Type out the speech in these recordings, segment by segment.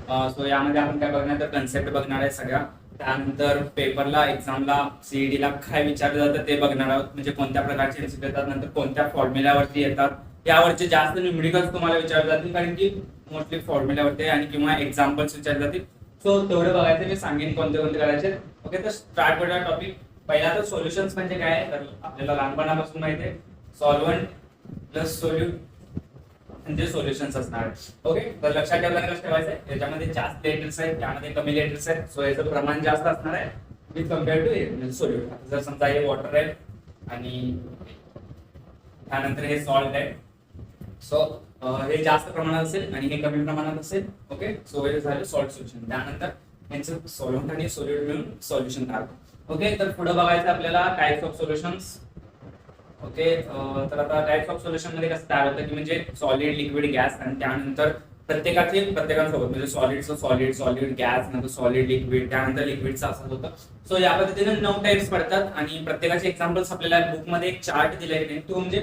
So यामध्ये आपण काय बघणार तर कन्सेप्ट बघणार आहे सगळ्या. त्यानंतर पेपरला एक्झामला सीईटीला काय विचारलं जातं ते बघणार आहोत, म्हणजे कोणत्या प्रकारचे एमसीक्यू येतात, नंतर कोणत्या फॉर्म्युल्यावरती येतात यावरचे जास्त न्यूमेरिकल्स तुम्हाला विचारले जातील, कारण की मोस्टली फॉर्म्युल्यावरती आणि किंवा एक्झाम्पल्स विचारले जातील. सो तेवढं बघायचं, मी सांगेन कोणते कोणते करायचे. ओके, तर स्टार्ट करूया टॉपिक. पहिला तर सोल्युशन्स म्हणजे काय तर आपल्याला लहानपणापासून माहिती आहे, सॉल्व्हंट प्लस सोल्यूट म्हणजे सोल्युशन्स असणार. ओके, तर लक्षात ठेवायला कसं ठेवायचं आहे, याच्यामध्ये जास्त लेटर्स आहेत, त्यामध्ये कमी लेटर्स आहेत. सो याचं प्रमाण जास्त असणार आहे विथ कम्पेअर टू म्हणजे सोल्यूट. जर समजा हे वॉटर आहे आणि त्यानंतर हे सॉल्ट आहे, सो हे जास्त प्रमाणात असेल आणि हे कमी प्रमाणात असेल. ओके, सो हे झालं सॉल्ट सोल्युशन. त्यानंतर यांचं सॉल्व्हंट आणि सोल्यूट मिळून सोल्युशन तयार. ओके, तर पुढे बघायचं आपल्याला टाइप्स ऑफ सोल्युशन्स. ओके, तर आता टाइप्स ऑफ सोल्युशन मध्ये कसं तयार होतं की म्हणजे सॉलिड, लिक्विड, गॅस आणि त्यानंतर प्रत्येकासोबत म्हणजे सॉलिडचं सॉलिड, सॉलिड गॅस, नंतर सॉलिड लिक्विड, त्यानंतर लिक्विडचं असं होतं. सो या पद्धतीने 9 टाइप्स पडतात आणि प्रत्येकाचे एक्झाम्पल्स आपल्याला बुकमध्ये एक चार्ट दिलाय की तो म्हणजे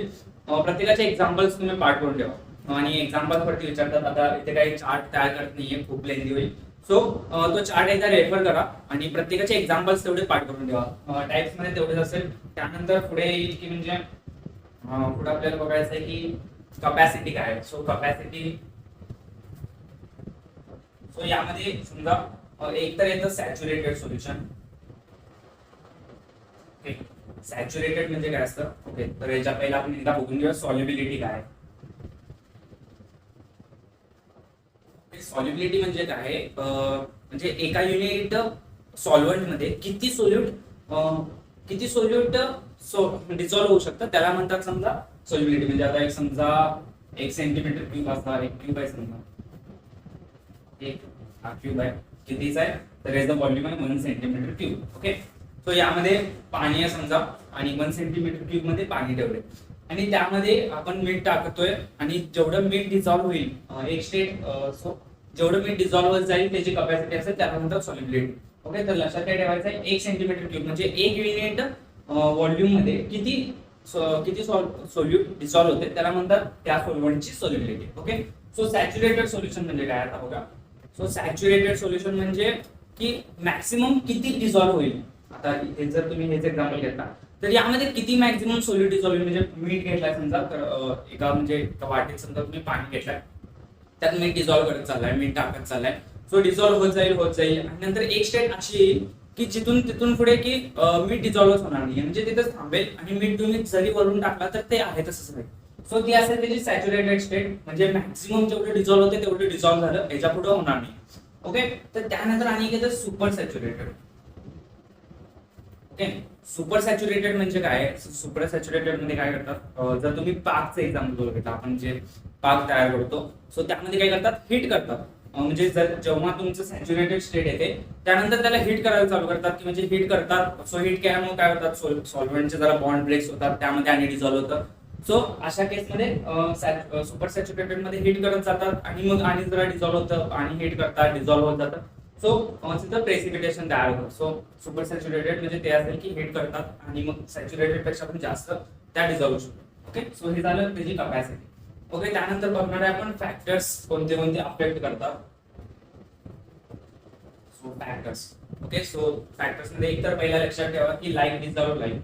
प्रत्येकाचे एक्झाम्पल्स तुम्ही पाठ करून ठेवा आणि एक्झाम्पल्स वरती विचारतात. आता इथे काही चार्ट तयार करत नाहीये, खूप लेंदी होईल. सो तो चार्ट एकदा रेफर करा आणि प्रत्येकाचे एक्झाम्पल्स तेवढे पाठ करून ठेवा. टाइप्स मध्ये तेवढेच असेल. त्यानंतर पुढे येईल की म्हणजे पुढे आपल्याला बघायचं आहे की कपॅसिटी काय आहे. सो कपॅसिटी, सो यामध्ये समजा एक तर येतं सॅच्युरेटेड सोल्युशन. ओके, सॅच्युरेटेड म्हणजे काय असतं. ओके, तर याच्या पहिला आपण एकदा बघून घेऊया सॉल्युबिलिटी काय आहे. सॉल्युबिलिटी म्हणजे काय, म्हणजे एका युनिट सॉल्व्हंट मध्ये किती सोल्यूट डिझॉल्व्ह होऊ शकतं त्याला म्हणतात समजा सॉल्युबिलिटी. म्हणजे आता एक समजा 1 सेंटीमीटर क्यूब असणार, एक क्यूब आहे समजा, एक हा क्यूब आहे, कितीचा आहे तर याचं व्हॉल्यूम आहे 1 सेंटीमीटर क्यूब. ओके, सो यामध्ये पाणी आहे समजा आणि 1 सेंटीमीटर क्यूब मध्ये पाणी ठेवले आणि त्यामध्ये आपण मीठ टाकतोय आणि जेवढं मीठ डिझॉल्व्ह होईल एक स्टेट, सो जेवढं मीठ डिझॉल्व्ह होत जाईल त्याची कपॅसिटी असेल त्याला म्हणतात सॉल्युबिलिटी. ओके, तर लक्षात काय ठेवायचं आहे, 1 सेंटीमीटर क्यूब म्हणजे एक युनिट व्हॉल्यूम मध्ये किती सोल्यूट डिझॉल्व्ह होते त्याला म्हणतात त्या सोल्व्हंटची solubility. Okay, so saturated solution म्हणजे काय आता बघा. सो सॅच्युरेटेड सोल्युशन म्हणजे की मॅक्सिमम किती डिझॉल्व्ह होईल. आता इथे जर तुम्ही हेच एक्झाम्पल घेतला तर यामध्ये किती मॅक्सिमम सोल्यूट डिझॉल्व्ह होईल. म्हणजे मीठ घेतलाय समजा तर एका म्हणजे एका वाटीत समजा तुम्ही पाणी घेतलाय, त्यात मीठ डिझॉल्व्ह करत चाललाय, मीठ टाकत चाललाय. सो डिझॉल्व्ह होत जाईल आणि नंतर एक स्टेट अशी येईल की तिथून पुढे की मीठ डिझॉल्व्ह होणार नाही, म्हणजे तिथं थांबेल आणि मीठ तुम्ही जरी वरून टाकला तर ते आहे तसंच राहील. सो ती असेल त्याची सॅच्युरेटेड स्टेट, म्हणजे मॅक्सिमम जेवढे डिझॉल्व्ह होते तेवढे डिझॉल्व्ह झालं, याच्या पुढे होणार नाही. ओके, तर त्यानंतर आणि येतं super saturated. Okay, super saturated म्हणजे काय, सुपर सॅच्युरेटेड मध्ये काय करतात, जर तुम्ही पाकचं एक्झाम्पल घेतलं, आपण जे पाक तयार करतो सो त्यामध्ये काय करतात, हीट करतात. म्हणजे जेव्हा तुमचं सॅच्युरेटेड स्टेट येते त्यानंतर त्याला हीट करायला चालू करतात की म्हणजे हीट करतात. सो हीट केल्यामुळे काय होतात, सॉल्व्हंटचे जरा बॉन्ड ब्रेक्स होतात, त्यामध्ये आणि डिझॉल्व्ह होतं. सो अशा केसमध्ये सुपर सॅच्युरेटेड मध्ये हीट करत जातात आणि मग आणि जरा डिझॉल्व्ह होतं आणि हीट करतात, डिझॉल्व्ह होत जातं. सो तिथं प्रेसिपिटेशन तयार होतं. सो सुपर सॅच्युरेटेड म्हणजे ते असेल की हीट करतात आणि मग सॅच्युरेटेड पेक्षा पण जास्त त्या डिझॉल्व्ह होऊ शकतो. ओके, सो हे झालं त्याची कपॅसिटी. ओके, त्यानंतर बघणार आहे आपण फॅक्टर्स कोणते कोणते अफेक्ट करतात. So factors. Okay, so factors मध्ये एक तर पहिला लक्षात ठेवा की लाईक डिझॉल्व्ह लाईक.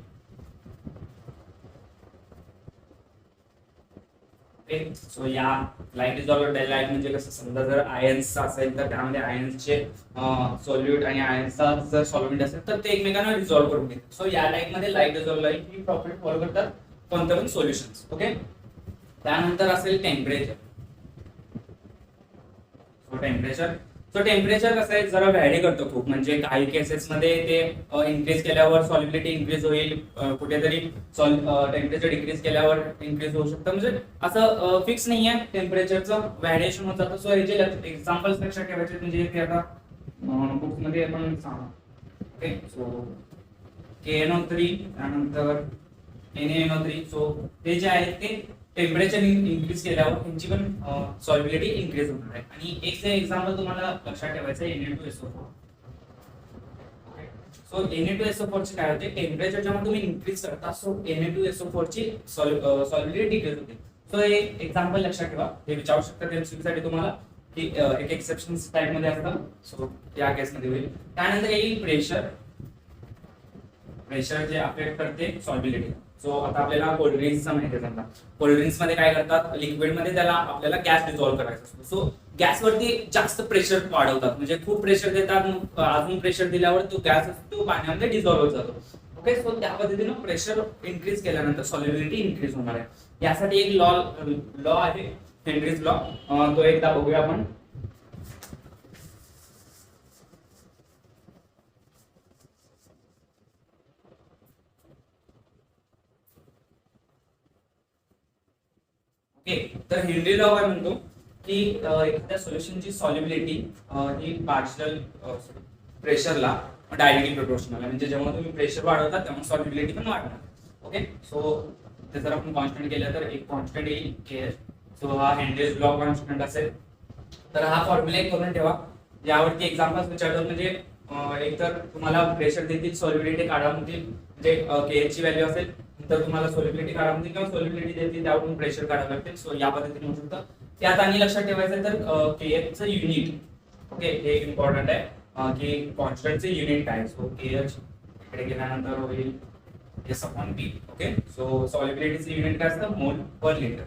सो या लाईक डिझॉल्व्ह लाईक म्हणजे कसं, समजा जर आयन्स असेल तर त्यामध्ये आयन्सचे सॉल्यूट आणि आयन्सचा जर सॉल्व्हेंट असेल तर ते एकमेकांना डिझॉल्व्ह करून घेतात. सो या लाईक मध्ये like dissolve like he property follow करतात कोणत्या पण सोल्युशन्स. ओके, त्यानंतर असेल टेम्परेचर. सो टेम्परेचर कसं आहे, जरा व्हॅरी करतो खूप. म्हणजे काही केसेस मध्ये ते इन्क्रीज केल्यावर सॉल्युबिलिटी इन्क्रीज होईल, कुठेतरी टेम्परेचर डिक्रीज केल्यावर इन्क्रीज होऊ शकतं. म्हणजे असं फिक्स नाही आहे, टेम्परेचरचं व्हॅरिएशन होत जातं. सो याचे एक्झाम्पल्स लक्षात ठेवायचे म्हणजे ते आता बुक्स मध्ये आपण सांगू. ओके, सो KNO3 त्यानंतर NaNO3. सो ते जे आहेत ते टेम्परेचर इन्क्रीज केल्यावर त्यांची पण सॉल्युबिलिटी इन्क्रीज होणार आहे. आणि एक एक्झाम्पल तुम्हाला लक्षात ठेवायचं आहे Na2SO4. सो Na2SO4 चे काय होते, टेम्परेचर जेव्हा तुम्ही इन्क्रीज करता सो Na2SO4 ची सॉल्युबिलिटी डिक्रीज होते. सो हे एक्झाम्पल लक्षात ठेवा, हे विचारू शकतात एमसीक्यू साठी तुम्हाला. की एक एक्सेप्शन टाइप मध्ये असतं. सो या केसमध्ये होईल. त्यानंतर येईल प्रेशर. प्रेशर जे अफेक्ट करते सॉल्बिलिटी. सो आता आपल्याला कोल्ड ड्रिंक्सचा माहिती आहे. समजा कोल्ड ड्रिंक्स मध्ये काय करतात, लिक्विड मध्ये त्याला आपल्याला गॅस डिझॉल्व्ह करायचा असतो. सो गॅसवरती जास्त प्रेशर वाढवतात, म्हणजे खूप प्रेशर देतात. अजून प्रेशर दिल्यावर तो गॅस तो पाण्यामध्ये डिझॉल्व्ह होत जातो. ओके, सो त्या पद्धतीनं प्रेशर इन्क्रीज केल्यानंतर सॉल्युबिलिटी इन्क्रीज होणार आहे. यासाठी एक लॉ आहे, हेनरीज लॉ. तो एकदा बघूया आपण. ओके, तर हेनरी लॉ काय म्हणतो की एखाद्या सोल्युशनची सॉल्युबिलिटी ही पार्शियल प्रेशरला डायरेक्टली प्रोपोर्शनल आहे. म्हणजे जेव्हा तुम्ही प्रेशर वाढवता तेव्हा सॉल्युबिलिटी पण वाढणार. ओके, सो ते जर आपण कॉन्स्टंट केलं तर एक कॉन्स्टंट येईल के. सो हा हेनरीज लॉ कॉन्स्टंट असेल. तर हा फॉर्म्युला एक करून ठेवा. यावरती एक्झाम्पल्स विचारतात, म्हणजे एक तर तुम्हाला प्रेशर देतील, सॉल्युबिलिटी काढा म्हणतील, म्हणजे के ची व्हॅल्यू असेल तर तुम्हाला सॉल्युबिलिटी काढा म्हणतील किंवा सॉल्युबिलिटी देतील त्यावरून प्रेशर काढावं लागतील. सो या पद्धतीने होऊ शकतं. त्यात आणि लक्षात ठेवायचं तर के चं युनिट. ओके, हे इम्पॉर्टंट आहे की कॉन्स्टंटचे युनिट काय. सो के एच इकडे गेल्यानंतर होईल एस अपॉन बी. ओके, सो सॉल्युबिलिटीचे युनिट काय असतं, मोल पर लिटर.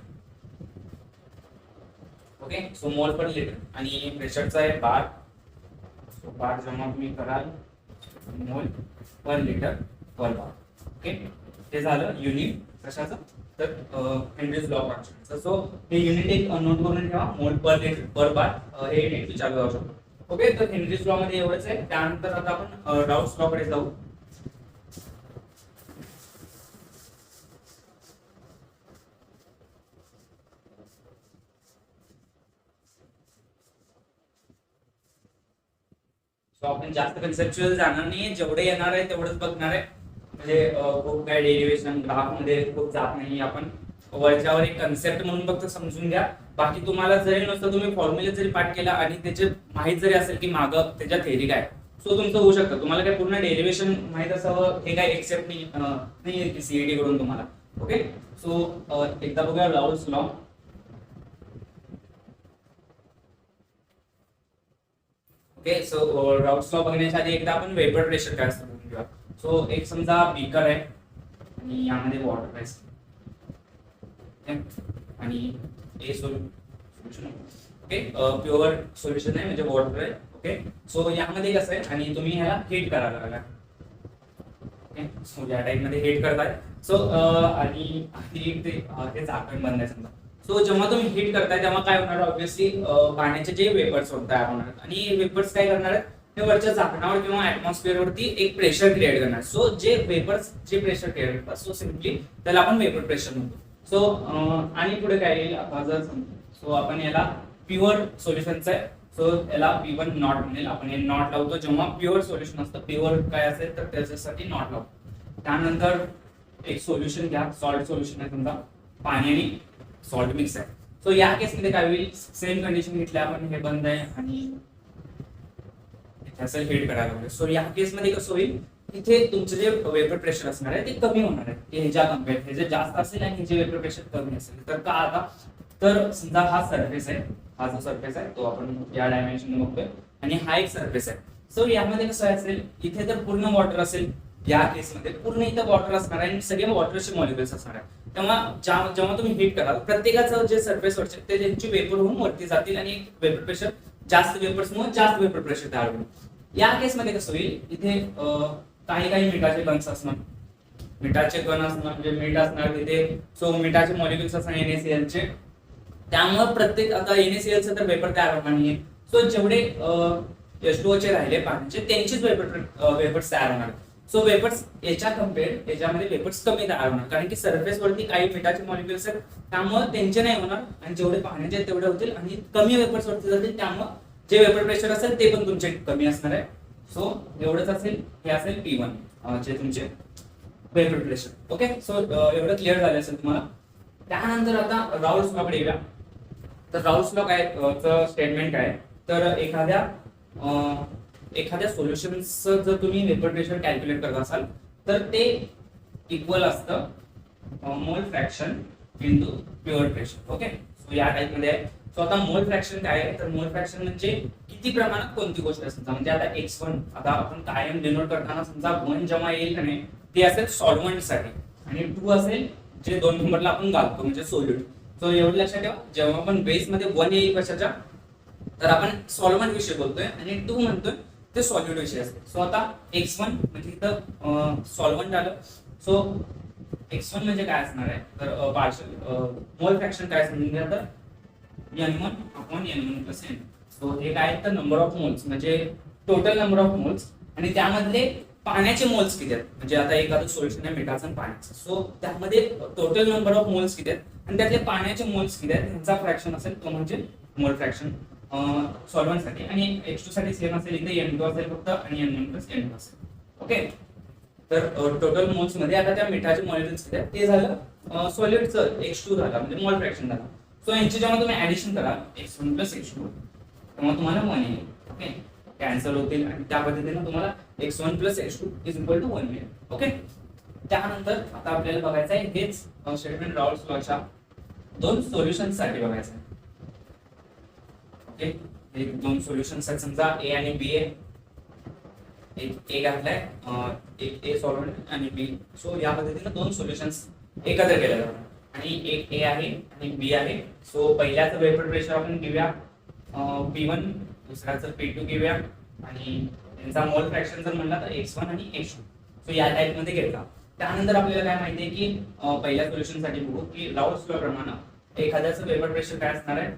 ओके, सो मोल पर लिटर. आणि प्रेशरचा आहे बार. सो बार जेव्हा तुम्ही कराल मोल पर लिटर पर बार. ओके, हे झालं युनिट कशाचं, तर हेनरीज लॉ कॉन्स्टंटचं. सो हे युनिट एक नोट करून ठेवा, मोल पर लिटर पर बार. हे युनिट विचारलं जाऊ शकतो. ओके, तर हेनरीज लॉ मध्ये एवढंच आहे. त्यानंतर आता आपण राउल्स लॉ कडे जाऊ. आपण जास्त कन्सेप्च्युअल जाणार नाही, जेवढे येणार आहे तेवढंच बघणार आहे. म्हणजे खूप काय डेरिव्हेशन ग्राफमध्ये खूप जात नाही आपण. वरच्यावर एक कन्सेप्ट म्हणून फक्त समजून घ्या. बाकी तुम्हाला जरी नसतं, तुम्ही फॉर्म्युले जरी पाठ केला आणि त्याचे माहित जरी असेल की मागं त्याच्या थेरी काय, सो तुमचं होऊ शकतं. तुम्हाला काय पूर्ण डेरिव्हेशन माहित असावं हे काय एक्सेप्ट नाही की सीईटी कडून तुम्हाला. ओके, सो एकदा बघूया Raoult's law. Okay, so Raoult's law बघण्याच्या आधी एकदा आपण वेपर प्रेशर काय असतं बघून घेऊया. सो एक समजा बीकर आहे आणि यामध्ये वॉटर आहे. आणि ए सोल्युशन. ओके, प्युअर सोल्युशन आहे म्हणजे वॉटर आहे. ओके, सो यामध्ये कसं आहे आणि तुम्ही ह्याला हीट करायला लागला. ओके, सो या टाइप मध्ये हीट करताय. सो आणि ते झाकण बंद आहे समजा. सो जेव्हा तुम्ही हीट करताय तेव्हा काय होणार, ऑब्व्हियसली पाण्याचे जे वेपर्स तयार होणार आहेत आणि हे वेपर्स काय करणार आहेत, हे वरच्या झाकणावर किंवा ऍटमॉस्फिअर वरती एक प्रेशर क्रिएट करणार. सो जे वेपर्स जे प्रेशर क्रिएट करतात, सो सिम्पली त्याला आपण वेपर प्रेशर म्हणतो. सो आणि पुढे काय येईल आता जर सो आपण याला प्युअर सोल्युशनचं आहे. सो याला P1 नॉट म्हणेल. आपण हे नॉट लावतो जेव्हा प्युअर सोल्युशन असतं. प्युअर काय असेल तर त्याच्यासाठी नॉट लावतो. त्यानंतर एक सोल्युशन घ्या, सॉल्ट सोल्युशन आहे समजा, पाणी आणि सॉल्ट मिक्स आहे. सो या केसमध्ये काय होईल, सेम कंडिशन घेतली आपण, हे बंद आहे आणि असेल हीट करायला लागले. सो या केसमध्ये कसं होईल, इथे तुमचं जे वेपर प्रेशर असणार आहे ते कमी होणार आहे ह्याच्या कम्पेअर. हे जे जास्त असेल आणि ह्याचे वेपर प्रेशर कमी असेल. तर का आता, तर समजा हा सरफेस आहे, हा जो सरफेस आहे तो आपण या डायमेन्शन बघतोय आणि हा एक सरफेस आहे. सो यामध्ये कसं असेल, इथे तर पूर्ण वॉटर असेल, या केसमध्ये पूर्ण इथं वॉटर असणार आहे आणि सगळे वॉटरचे मॉलिक्युल्स असणार आहे. तेव्हा जेव्हा तुम्ही हीट कराल, प्रत्येकाचं जे सरफेस वरचे ते त्यांची वेपर होऊन वरती जातील आणि वेपर प्रेशर जास्त वेपर्समुळे जास्त वेपर प्रेशर तयार होईल. या केसमध्ये कसं होईल, इथे काही काही मिठाचे कणस असणार, मिठाचे कण असणार म्हणजे मीठ असणार तिथे. सो मिठाचे मॉलिक्युल्स असणार NaCl चे. त्यामुळे प्रत्येक आता NaCl चं तर वेपर तयार होणार नाहीये. सो जेवढे H2O चे राहिले पाण्याचे त्यांचेच वेपर्स तयार होणार. सो वेपर्स याच्या कम्पेअर याच्यामध्ये वेपर्स कमी तयार होणार, कारण की सरफेस वरती काही मिठाचे मॉलिक्युल्स आहेत त्यामुळे त्यांचे नाही होणार आणि जेवढे पाण्याचे तेवढे होतील आणि कमी वेपर्स वरती जातील. त्यामुळे जे वेपर प्रेशर असेल ते पण तुमचे कमी असणार आहे. सो एवढंच असेल, हे असेल P1 जे तुमचे वेपर प्रेशर. ओके, सो एवढं क्लिअर झालं असेल तुम्हाला. त्यानंतर आता राउल्स लॉ कडे येऊया. तर राउल्स लॉ काय स्टेटमेंट काय, तर एखाद्या सोल्युशनचं जर तुम्ही वेपर प्रेशर कॅल्क्युलेट करत असाल तर ते इक्वल असतं मोल fraction into pure pressure. Okay, so या टाइप मध्ये आहे. सो आता मोल फ्रॅक्शन काय आहे, तर मोल फ्रॅक्शन म्हणजे किती प्रमाणात कोणती गोष्ट असते. म्हणजे आता x1 आता आपण कायम डिनोट करताना समजा 1 जेव्हा येईल का नाही ते असेल सॉल्व्हंट साठी आणि 2 असेल जे 2 नंबरला आपण घालतो म्हणजे सोल्यूट. सो एवढं लक्षात ठेवा, जेव्हा आपण बेस मध्ये 1 येईल कशाच्या, तर आपण सॉल्व्हंट विषयी बोलतोय आणि 2 म्हणतोय ते सॉल्यूट विषय असते. सो आता x1 म्हणजे इथं सॉल्व्हंट आलं. सो x1 म्हणजे काय असणार आहे, तर पार्शियल मोल फ्रॅक्शन काय समजून तर n1/n1 + n. सो हे काय तर नंबर ऑफ मोल्स म्हणजे टोटल नंबर ऑफ मोल्स आणि त्यामधले पाण्याचे मोल्स किती आहेत. म्हणजे आता एखादं सोल्युशन आहे मिठाचं आणि पाण्याचं, सो त्यामध्ये टोटल नंबर ऑफ मोल्स किती आहेत आणि त्यातले पाण्याचे मोल्स किती आहेत ह्याचा फ्रॅक्शन असेल तो म्हणजे मोल फ्रॅक्शन सॉल्व्हंट साठी. आणि H2 साठी सेम असेल, इथे n2 असेल फक्त आणि n1 + n2 असेल. ओके, तर टोटल मोल्स मध्ये आता त्या मिठाचे मॉलिक्युल्स किती आहेत ते झालं सॉलिडचं H2 झाला म्हणजे मोल फ्रॅक्शन झाला. सो यांची जेव्हा तुम्ही ऍडिशन कराल x1 + x2 तेव्हा तुम्हाला 1 येईल. ओके, कॅन्सल होतील आणि त्या पद्धतीने तुम्हाला x1 + x2 = 1 मिळेल. ओके, त्यानंतर आता आपल्याला बघायचं आहे हेच स्टेटमेंट राउल्स लॉच्या दोन सोल्युशन्स साठी बघायचं आहे. ओके, हे दोन सोल्युशन्स आहेत, समजा ए आणि बी आहे. एक ए घातलाय, एक ए सॉल्व्हंट आणि बी. सो या पद्धतीने दोन सोल्युशन्स एकत्र केले जातात आणि एक ए आहे आणि बी आहे. सो पहिल्याचं वेपर प्रेशर आपण घेऊया P1, दुसऱ्याचं P2 घेऊया आणि त्यांचा मोल फ्रॅक्शन जर म्हणला तर x1 आणि x2. सो या टाइप मध्ये घेतला. त्यानंतर आपल्याला काय माहिती आहे की पहिल्या सोल्युशन साठी बघू की राउल्स लॉ प्रमाणे एखाद्याचं वेपर प्रेशर काय असणार आहे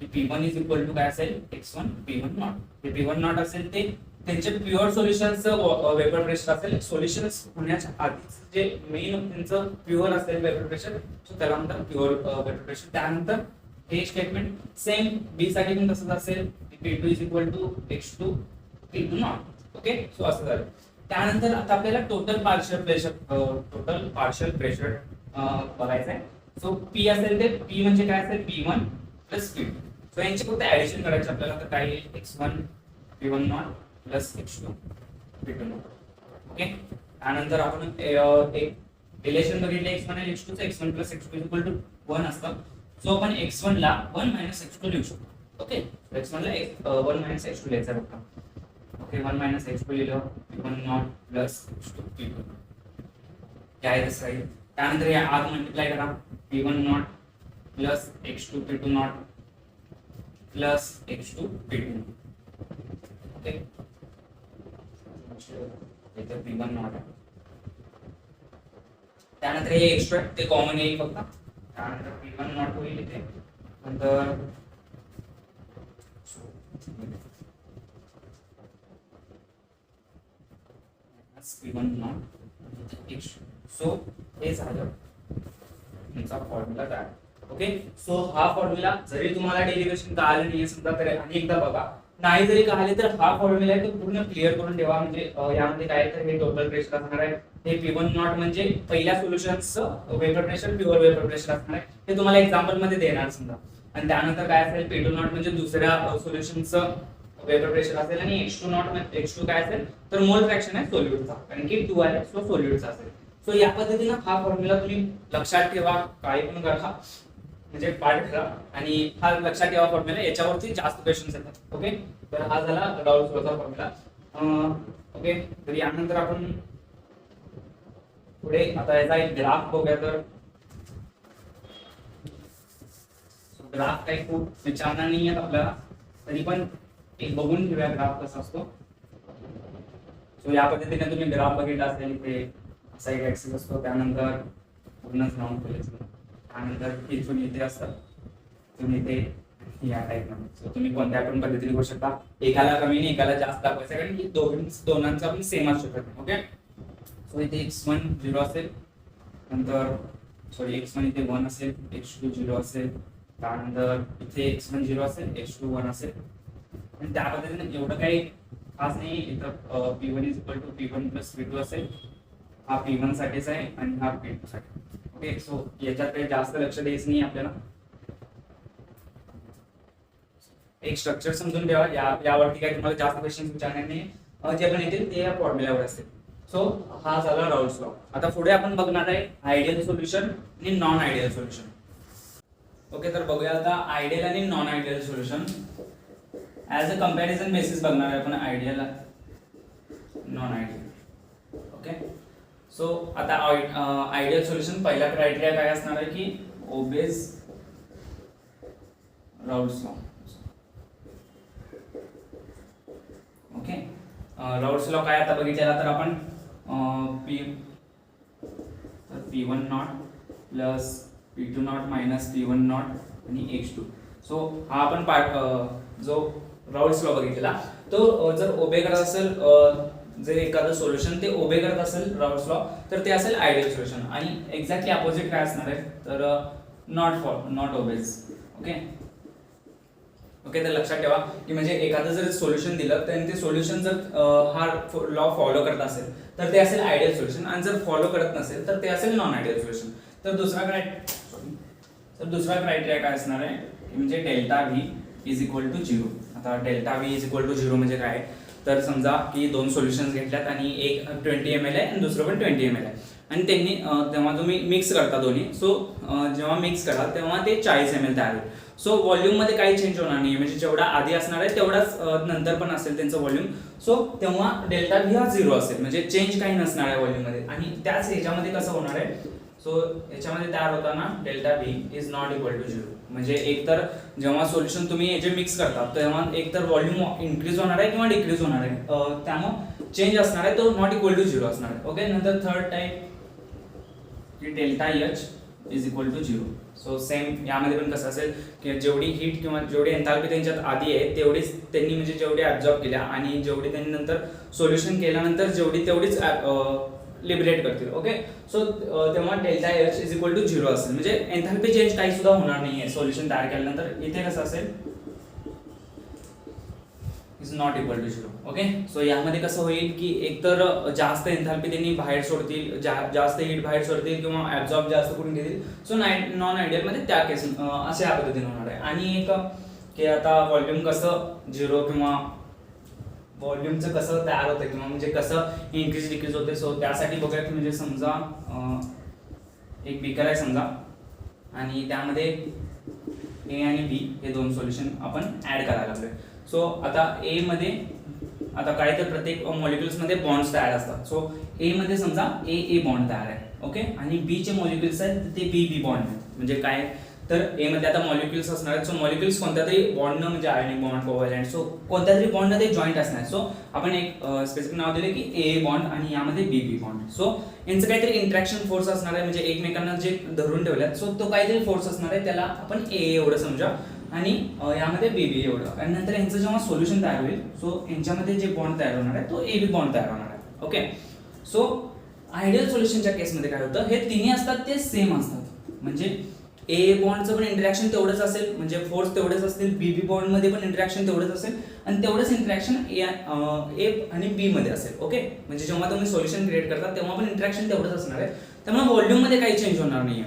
की P1 = काय असेल x1 P1 नॉट. हे P1 नॉट असेल ते त्यांचे प्युअर सोल्युशनचं वेपर प्रेशर असेल. सोल्युशन्स होण्याच्या आधीच जे मेन त्यांचं प्युअर असेल वेपर प्रेशर, सो त्याला म्हणतात प्युअर वेपर प्रेशर. त्यानंतर हे स्टेटमेंट सेम बी साठी पण तसंच असेल, P2 = x2 P2 not. Okay, so असं झालं. त्यानंतर आता आपल्याला टोटल पार्शियल प्रेशर बघायचं आहे. सो P असेल ते P म्हणजे काय असेल P1 + P2. सो यांची फक्त ऍडिशन करायची आपल्याला, तर काय येईल x1 P1 not + x2 P2 not. Okay, त्यानंतर आपण एक रिलेशन बघितले x1 आणि x2 चं. x1 + x2 = 1 असतं. सो आपण x1 ला 1 - x2 लिहू शकतो. ओके, x1 ला 1 - x2 लिहायचं आहे फक्त. ओके, 1 - x2 लिहिलं P1 नॉट + x2 P2 काय आहे तसं. त्यानंतर या आत मल्टिप्लाय करा P1 not + x2 P2 not + x2 P2. Okay, इथे P1 नॉट आहे. त्यानंतर हे एक्स्ट्रा ते कॉमन येईल फक्त. त्यानंतर P1 नॉट होईल इथे. नंतर P1 नॉट x2. सो हे झालं तुमचा फॉर्म्युला काय. ओके, सो हा फॉर्म्युला जरी तुम्हाला डेरिव्हेशन कळालं नाही समजा तरी आणि एकदा बघा, नाही जरी कळाले तर हा फॉर्म्युला आहे तो पूर्ण क्लिअर करून ठेवा. म्हणजे यामध्ये काय तर हे टोटल प्रेशर असणार आहे. हे P1 नॉट म्हणजे पहिल्या सोल्युशनचं vapour pressure, pure vapour pressure असणार आहे. हे तुम्हाला एक्झाम्पल मध्ये देणार समजा. आणि त्यानंतर काय असेल P2 नॉट म्हणजे दुसऱ्या सोल्युशनचं वेपर प्रेशर असेल आणि x2 नॉट म्हणजे x2 काय असेल तर मोल फ्रॅक्शन आहे सोल्यूटचा, कारण की 2 आहे सो सोल्यूटचा असेल. सो या पद्धतीने हा फॉर्म्युला तुम्ही लक्षात ठेवा, काही पण करा म्हणजे पाठ करा आणि हा लक्षात ठेवा फॉर्म्युला. याच्यावरती जास्त क्वेश्चन्स येतात. ओके, तर हा झाला राउल्स लॉचा फॉर्म्युला. ओके, तर यानंतर आपण पुढे आता याचा एक ग्राफ बघूया. तर ग्राफ काही खूप विचारणार नाही आहे आपल्याला, तरी पण एक बघून घेऊया ग्राफ कसा असतो. सो या पद्धतीने तुम्ही ग्राफ बघितला असेल, इथे असा एक ऍक्सिस असतो, त्यानंतर पूर्णच राऊंड केलेलं, त्यानंतर इथून इथे असतं, इथून इथे या टाइप मध्ये. सो तुम्ही कोणत्या पण पद्धतीने करू शकता. एकाला कमी आणि एकाला जास्त दाखवायचं, कारण की दोघांचा पण सेम असू शकत नाही. ओके, सो इथे x1 0 असेल, नंतर सॉरी x1 इथे 1 असेल, x2 0 असेल, त्यानंतर इथे x1 0 असेल, x2 1 असेल. आणि त्या पद्धतीने एवढं काही खास नाही. इथं P1 = P1 + P2 असेल. हा P1 साठीच आहे आणि हा P2 साठी. ओके, सो याच्यात काही जास्त लक्ष द्यायचं नाही आपल्याला. एक स्ट्रक्चर समजून ठेवा. यावरती काही तुम्हाला जास्त क्वेश्चन विचारणार नाही, जे पण येतील ते या फॉर्म्युल्यावर असतील. सो हा झाला राउल्स लॉ. आता पुढे आपण बघणार आहे आयडियल सोल्युशन आणि नॉन आयडियल सोल्युशन. ओके, तर बघूया आता आयडियल आणि non ideal solution. As a comparison basis बघणार आहे आपण ideal non ideal. Okay, so आता आयडियल सोल्युशन पहिला क्रायटेरिया काय असणार आहे की ओबेज राऊल्स लॉ. ओके, राऊल्स लॉ काय आता बघितलेला तर आपण P1 not plus P2 not minus P1 naught आणि X2. सो हा आपण पार्ट जो राऊल्स लॉ बघितलेला तो जर ओबे करत असेल, जे एखादं सोल्युशन ते ओबे करत असेल राऊल्स लॉ तर ते असेल आयडियल सोल्युशन. आणि एक्झॅक्टली अपोजिट काय असणार आहे तर नॉट ओबेज. ओके, तर लक्षात ठेवा की म्हणजे एखादं जर सोल्युशन दिलं तर ते सोल्युशन जर हा लॉ फॉलो करत असेल तर ते असेल आयडियल सोल्युशन, आणि जर फॉलो करत नसेल तर ते असेल नॉन आयडियल सोल्युशन. तर दुसरा क्रायटेरिया काय असणार आहे की म्हणजे delta V is equal to 0. आता delta V is equal to 0 म्हणजे काय, तर समजा की दोन सोल्युशन्स घेतल्यात आणि एक 20 ml आहे आणि दुसरं पण 20 ml आहे, आणि त्यांनी तेव्हा तुम्ही मिक्स करता दोन्ही. सो जेव्हा मिक्स कराल तेव्हा ते 40 ml तयार होईल. सो व्हॉल्यूममध्ये काही चेंज होणार नाही, म्हणजे जेवढा आधी असणार आहे तेवढाच नंतर पण असेल त्यांचं व्हॉल्यूम. सो तेव्हा डेल्टा व्ही हा 0 असेल, म्हणजे चेंज काही नसणार आहे व्हॉल्यूममध्ये. आणि त्याच ह्याच्यामध्ये कसं होणार आहे, सो याच्यामध्ये तयार होताना delta V is not equal to 0. म्हणजे एकतर जेव्हा सोल्युशन तुम्ही याचे मिक्स करता तेव्हा एकतर व्हॉल्यूम इन्क्रीज होणार आहे किंवा डिक्रीज होणार आहे, त्यामुळे चेंज असणार आहे, तो नॉट इक्वल टू 0 असणार आहे. ओके, नंतर थर्ड टाइप की delta H is equal to 0. So same यामध्ये पण कसं असेल की जेवढी हीट किंवा जेवढी एन्थाल्पी त्यांच्यात आधी आहे तेवढीच त्यांनी म्हणजे जेवढी ॲब्झॉर्ब केल्या आणि जेवढी त्यांनी नंतर सोल्युशन केल्यानंतर तेवढीच लिबरेट करतील. ओके, सो तेव्हा delta H is equal to 0 असेल, म्हणजे एन्थाल्पी चेंज काही सुद्धा होणार नाही आहे सोल्युशन तयार केल्यानंतर. इथे कसं असेल is not equal to 0. Okay, so यामध्ये कसं होईल की एकतर जास्त एन्थाल्पी त्यांनी बाहेर सोडतील, जास्त हीट बाहेर सोडतील किंवा ॲब्झॉर्ब जास्त करून घेतील. सो नॉन आयडियल मध्ये त्या केस अशा पद्धतीने होणार आहे. आणि एक की आता व्हॉल्यूम कसं 0 किंवा व्हॉल्यूमचं कसं तयार होतं किंवा म्हणजे कसं इन्क्रीज डिक्रीज होते. सो त्यासाठी बघूया की म्हणजे समजा एक बीकर आहे समजा, आणि त्यामध्ये ए आणि बी हे दोन सोल्युशन आपण ऍड करायला लागलोय. सो आता ए मध्ये आता काय तर प्रत्येक मॉलिक्युल्समध्ये बॉन्ड्स तयार असतात. सो ए मध्ये समजा ए बॉन्ड तयार आहे. ओके, आणि बी चे मॉलिक्युल्स आहेत ते बी बॉन्ड आहेत. म्हणजे काय तर ए मध्ये आता मॉलिक्युल्स असणार आहेत. सो मॉलिक्युल्स कोणत्या तरी बॉन्डनं म्हणजे आयनिक बॉन्ड, कोव्हॅलेंट, सो कोणत्या तरी बॉन्डनं ते जॉईंट असणार. सो आपण एक स्पेसिफिक नाव दिले की ए बॉन्ड आणि यामध्ये बी बॉन्ड. सो यांचं काहीतरी इंट्रॅक्शन फोर्स असणार आहे, म्हणजे एकमेकांना जे धरून ठेवल्यात सो तो काहीतरी फोर्स असणार आहे, त्याला आपण ए एवढं समजा आणि यामध्ये बी एवढं. आणि नंतर यांचं जेव्हा सोल्युशन तयार होईल सो यांच्यामध्ये जे बॉन्ड तयार होणार आहे तो ए बी बॉन्ड तयार होणार आहे. ओके, सो आयडियल सोल्युशनच्या केसमध्ये काय होतं, हे तिन्ही असतात ते सेम असतात. म्हणजे ए बॉन्डचं पण इंटरॅक्शन तेवढंच असेल, म्हणजे फोर्स तेवढेच असतील, बी बॉन्ड मध्ये पण इंटरॅक्शन तेवढंच असेल, आणि तेवढंच इंटरॅक्शन ए आणि बी मध्ये असेल. ओके, म्हणजे जेव्हा तुम्ही सोल्युशन क्रिएट करता तेव्हा पण इंटरॅक्शन तेवढंच असणार आहे, त्यामुळे व्हॉल्यूम मध्ये काही चेंज होणार नाहीये.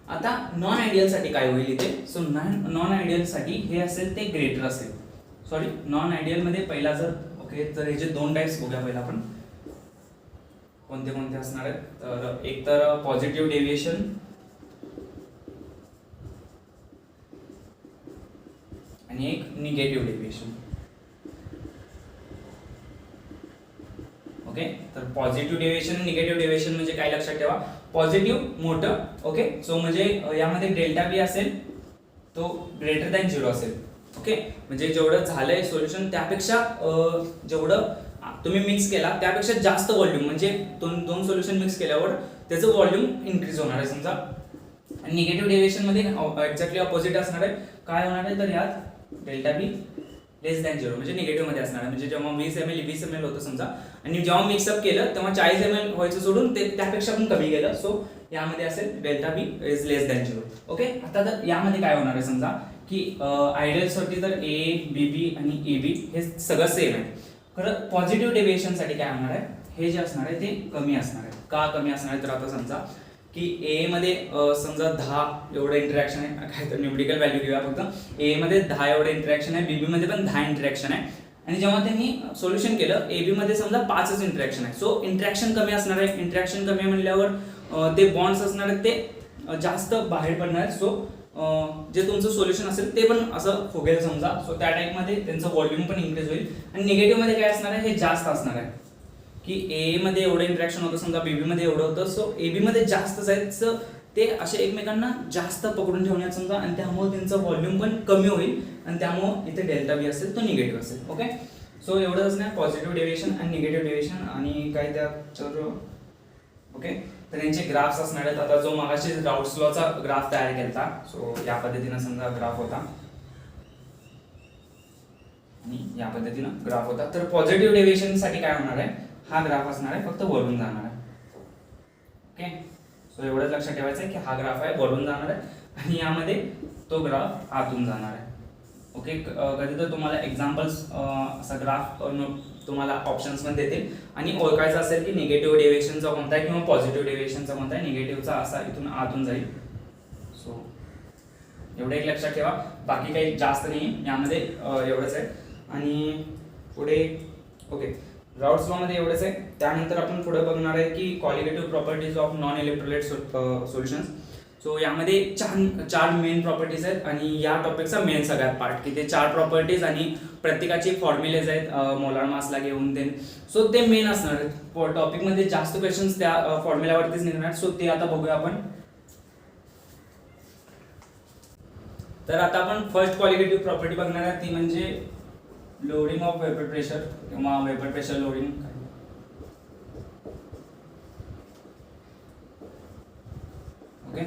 आता नॉन आयडियल साठी काय होईल इथे, सो नॉन आयडियल साठी हे असेल ते ग्रेटर असेल. सॉरी, नॉन आयडियल मध्ये पहिला जर ओके तर हे जे दोन टाइप्स बघूया पहिला आपण कोणते कोणते असणार आहेत. तर एक तर पॉझिटिव्ह डेव्हिएशन आणि एक निगेटिव्ह डेव्हिएशन. ओके, तर पॉझिटिव्ह डेव्हिएशन आणि निगेटिव्ह डेव्हिएशन म्हणजे काय लक्षात ठेवा, पॉझिटिव्ह मोठं. ओके, सो म्हणजे यामध्ये डेल्टा बी असेल तो ग्रेटर दॅन 0 असेल. ओके, म्हणजे जेवढं झालंय सोल्युशन त्यापेक्षा जेवढं तुम्ही मिक्स केला त्यापेक्षा जास्त व्हॉल्यूम, म्हणजे दोन सोल्युशन मिक्स केल्यावर त्याचं व्हॉल्यूम इन्क्रीज होणार आहे समजा. आणि निगेटिव्ह डेव्हिएशन मध्ये एक्झॅक्टली अपोजिट असणार आहे. काय होणार आहे तर यात डेल्टा बी लेस दॅन 0 म्हणजे निगेटिव्ह मध्ये असणार आहे. म्हणजे जेव्हा 20 ml होतं समजा आणि जेव्हा मिक्सअप केलं तेव्हा 40 ml व्हायचं सोडून ते त्यापेक्षा पण कमी गेलं. सो यामध्ये असेल delta B is less than 0. Okay, आता तर यामध्ये काय होणार आहे समजा की आयडियल साठी तर ए बी आणि ए बी हे सगळं सेम आहे. खरं पॉझिटिव्ह डेव्हिएशन साठी काय होणार आहे, हे जे असणार आहे ते कमी असणार आहे. का कमी असणार आहे तर आता समजा की ए मध्ये समजा 10 एवढं इंटरॅक्शन आहे, काय तर न्यूमेरिकल व्हॅल्यू घेऊया फक्त. ए मध्ये 10 एवढं इंटरॅक्शन आहे, बीबी मध्ये पण 10 इंटरॅक्शन आहे, आणि जेव्हा त्यांनी सोल्युशन केलं ए बी मध्ये समजा 5च इंटरॅक्शन आहे. सो इंटरॅक्शन कमी असणार आहे. इंटरॅक्शन कमी म्हणल्यावर ते बॉन्ड्स असणार आहेत ते जास्त बाहेर पडणार आहेत. सो जे तुमचं सोल्युशन असेल ते पण असं फुगेल समजा. सो त्या टाईपमध्ये त्यांचं व्हॉल्यूम पण इन्क्रीज होईल. आणि निगेटिव्हमध्ये काय असणार आहे, हे जास्त असणार आहे की ए मध्ये एवढं इंटरॅक्शन होतं समजा, बीबी मध्ये एवढं होतं. सो एबी मध्ये जास्तच आहे, सो ते असे एकमेकांना जास्त पकडून ठेवण्यात समजा, आणि त्यामुळे त्यांचं व्हॉल्यूम पण कमी होईल, आणि त्यामुळे इथे डेल्टा बी असेल तो निगेटिव्ह असेल. ओके, सो एवढंच नाही, पॉझिटिव्ह डेव्हिएशन आणि निगेटिव्ह डेव्हिएशन आणि काय त्या. ओके, तर यांचे ग्राफ्स असणार आहेत. आता जो मगाशी राऊट्स लॉचा ग्राफ तयार केला, सो या पद्धतीनं समजा ग्राफ होता आणि या पद्धतीनं ग्राफ होता. तर पॉझिटिव्ह डेव्हिएशन साठी काय होणार आहे, हा ग्राफ असणार आहे, फक्त वरून जाणार आहे. ओके, सो एवढंच लक्षात ठेवायचं आहे की हा ग्राफ आहे, वरून जाणार आहे, आणि यामध्ये तो ग्राफ आतून जाणार आहे. ओके, कधी तर तुम्हाला एक्झाम्पल्स असा ग्राफ तुम्हाला ऑप्शन्स मध्ये देतील, आणि ओळखायचं असेल की निगेटिव्ह डेव्हिएशनचा कोणता आहे किंवा पॉझिटिव्ह डेव्हिएशनचा कोणता आहे. निगेटिव्हचा असा इथून आतून जाईल. सो एवढं एक लक्षात ठेवा, बाकी काही जास्त नाही यामध्ये, एवढंच आहे. आणि पुढे ओके, राऊट्स लॉ मध्ये एवढंच आहे. त्यानंतर आपण पुढे बघणार आहे की colligative properties of non electrolyte solutions. So यामध्ये चार मेन प्रॉपर्टीज आहेत, आणि या टॉपिकचा मेन सगळ्यात पार्ट की ते 4 प्रॉपर्टीज आणि प्रत्येकाचे फॉर्म्युलेज आहेत मोलार मासला घेऊन ते. सो ते मेन असणार आहेत टॉपिकमध्ये, जास्त क्वेश्चन्स त्या फॉर्म्युल्यावरतीच निघणार. सो ते आता बघूया आपण. तर आता आपण फर्स्ट कॉलिगेटिव्ह प्रॉपर्टी बघणार आहे, ती म्हणजे लोडिंग ऑफ वेपर प्रेशर किंवा वेपर प्रेशर लोडिंग. ओके,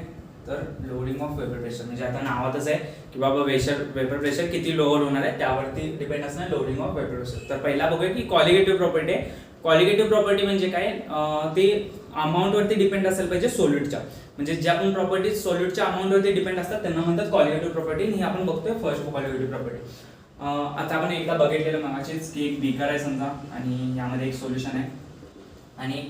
तर लोडिंग ऑफ वेपर प्रेशर म्हणजे आता नावातच आहे की बाबा वेपर प्रेशर किती लोअर होणार आहे त्यावरती डिपेंड असणार लोडिंग ऑफ वेपर प्रेशर. तर पहिला बघूया की कॉलिगेटिव्ह प्रॉपर्टी आहे. कॉलिगेटिव्ह प्रॉपर्टी म्हणजे काय, ते अमाऊंटवरती डिपेंड असेल पाहिजे सोल्यूटच्या, म्हणजे ज्या पण प्रॉपर्टीज सोल्यूटच्या अमाऊंटवरती डिपेंड असतात त्यांना म्हणतात कॉलिगेटिव्ह प्रॉपर्टी. ही आपण बघतोय फर्स्ट कॉलिगेटिव्ह प्रॉपर्टी. आता आपण एकदा बघितलेलं मगाशीच की एक बीकर आहे समजा, आणि यामध्ये एक सोल्युशन आहे, आणि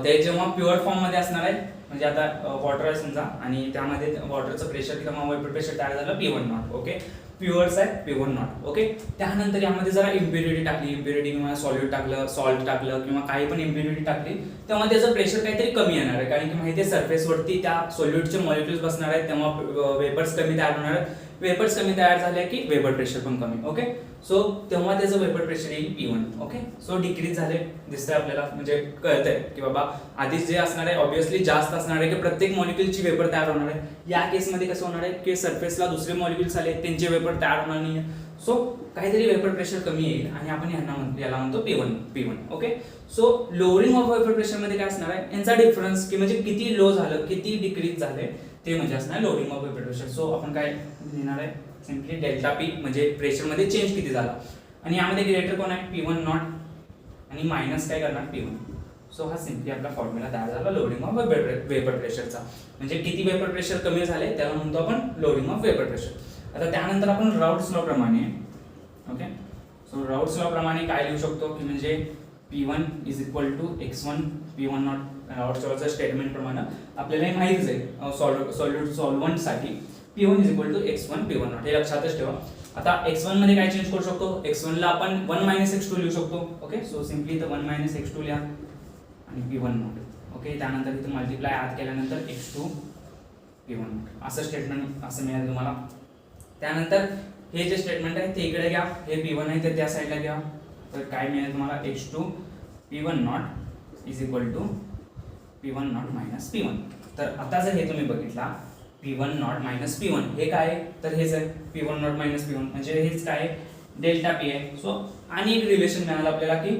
ते जेव्हा प्युअर फॉर्म मध्ये असणार आहे, म्हणजे आता वॉटर आहे समजा, आणि त्यामध्ये वॉटरचं प्रेशर किंवा वेपर प्रेशर तयार झालं P1 ओके, प्युअर्स आहे P1 ओके. त्यानंतर यामध्ये जरा इम्प्युरिटी टाकली, इम्प्युरिटी किंवा सॉल्यूट टाकलं, सॉल्ट टाकलं किंवा काही पण इम्प्युरिटी टाकली, तेव्हा त्याचं प्रेशर काहीतरी कमी येणार आहे, कारण की माहिती आहे सरफेसवरती त्या सोल्यूटचे मॉलिक्युल्स बसणार आहेत, तेव्हा वेपर्स कमी तयार होणार आहेत. वेपर्स कमी तयार झाले की वेपर प्रेशर पण कमी. ओके, सो तेव्हा त्याचं वेपर प्रेशर येईल P1. ओके, सो डिक्रीज झाले दिसतंय आपल्याला, म्हणजे कळतंय की बाबा आधीच जे असणार आहे ऑब्विसली जास्त असणार आहे की प्रत्येक मॉलिक्युलची वेपर तयार होणार आहे. या केसमध्ये कसं होणार आहे की सरफेसला दुसरे मॉलिक्युल्स आले, त्यांचे वेपर तयार होणार नाही, सो काहीतरी वेपर प्रेशर कमी येईल, आणि आपण याला म्हणतो P1. Okay, so lowering of vapour pressure मध्ये काय असणार आहे, यांचा डिफरन्स की म्हणजे किती लो झालं, किती डिक्रीज झाले, ते म्हणजे असणार loading of vapour pressure. So आपण काय लिहिणार आहे, सिम्पली डेल्टा पी म्हणजे प्रेशर मध्ये चेंज किती झाला, आणि यामध्ये ग्रेटर कोण आहे P1 आणि मायनस काय करणार P1. सो हा सिम्पली आपला फॉर्म्युला तयार झाला लोडिंग ऑफ वेपर प्रेशरचा, म्हणजे किती वेपर प्रेशर कमी झाले त्याला म्हणतो आपण लोडिंग ऑफ वेपर प्रेशर. आता त्यानंतर आपण राऊट्स लॉ प्रमाणे, ओके, सो राऊट्स लॉ प्रमाणे काय लिहू शकतो की म्हणजे P1 is equal to x1 P1 Raoult's लॉच्या स्टेटमेंट प्रमाणे आपल्याला हे माहितीच आहे सॉल्व्हंट साठी P1 is equal to x1 P1 हे लक्षातच ठेवा. आता x1 मध्ये काय चेंज करू शकतो, x1 ला आपण 1 x2 लिहू शकतो. ओके, सो सिम्पली इथं 1 x2 लिहा आणि P1 ओके, त्यानंतर इथं मल्टिप्लाय आत केल्यानंतर x2 P1 असं स्टेटमेंट असं मिळेल तुम्हाला. त्यानंतर हे जे स्टेटमेंट आहे ते इकडे घ्या, हे P1 आहे ते त्या साईडला घ्या, तर काय मिळेल तुम्हाला x2 P1 is equal to P1 minus P1. तर आता जर हे तुम्ही बघितला P1 मायनस P1 हे काय, तर हेच आहे P1 मायनस P1 म्हणजे हेच काय डेल्टा P आहे. सो आणि एक रिलेशन मिळालं आपल्याला की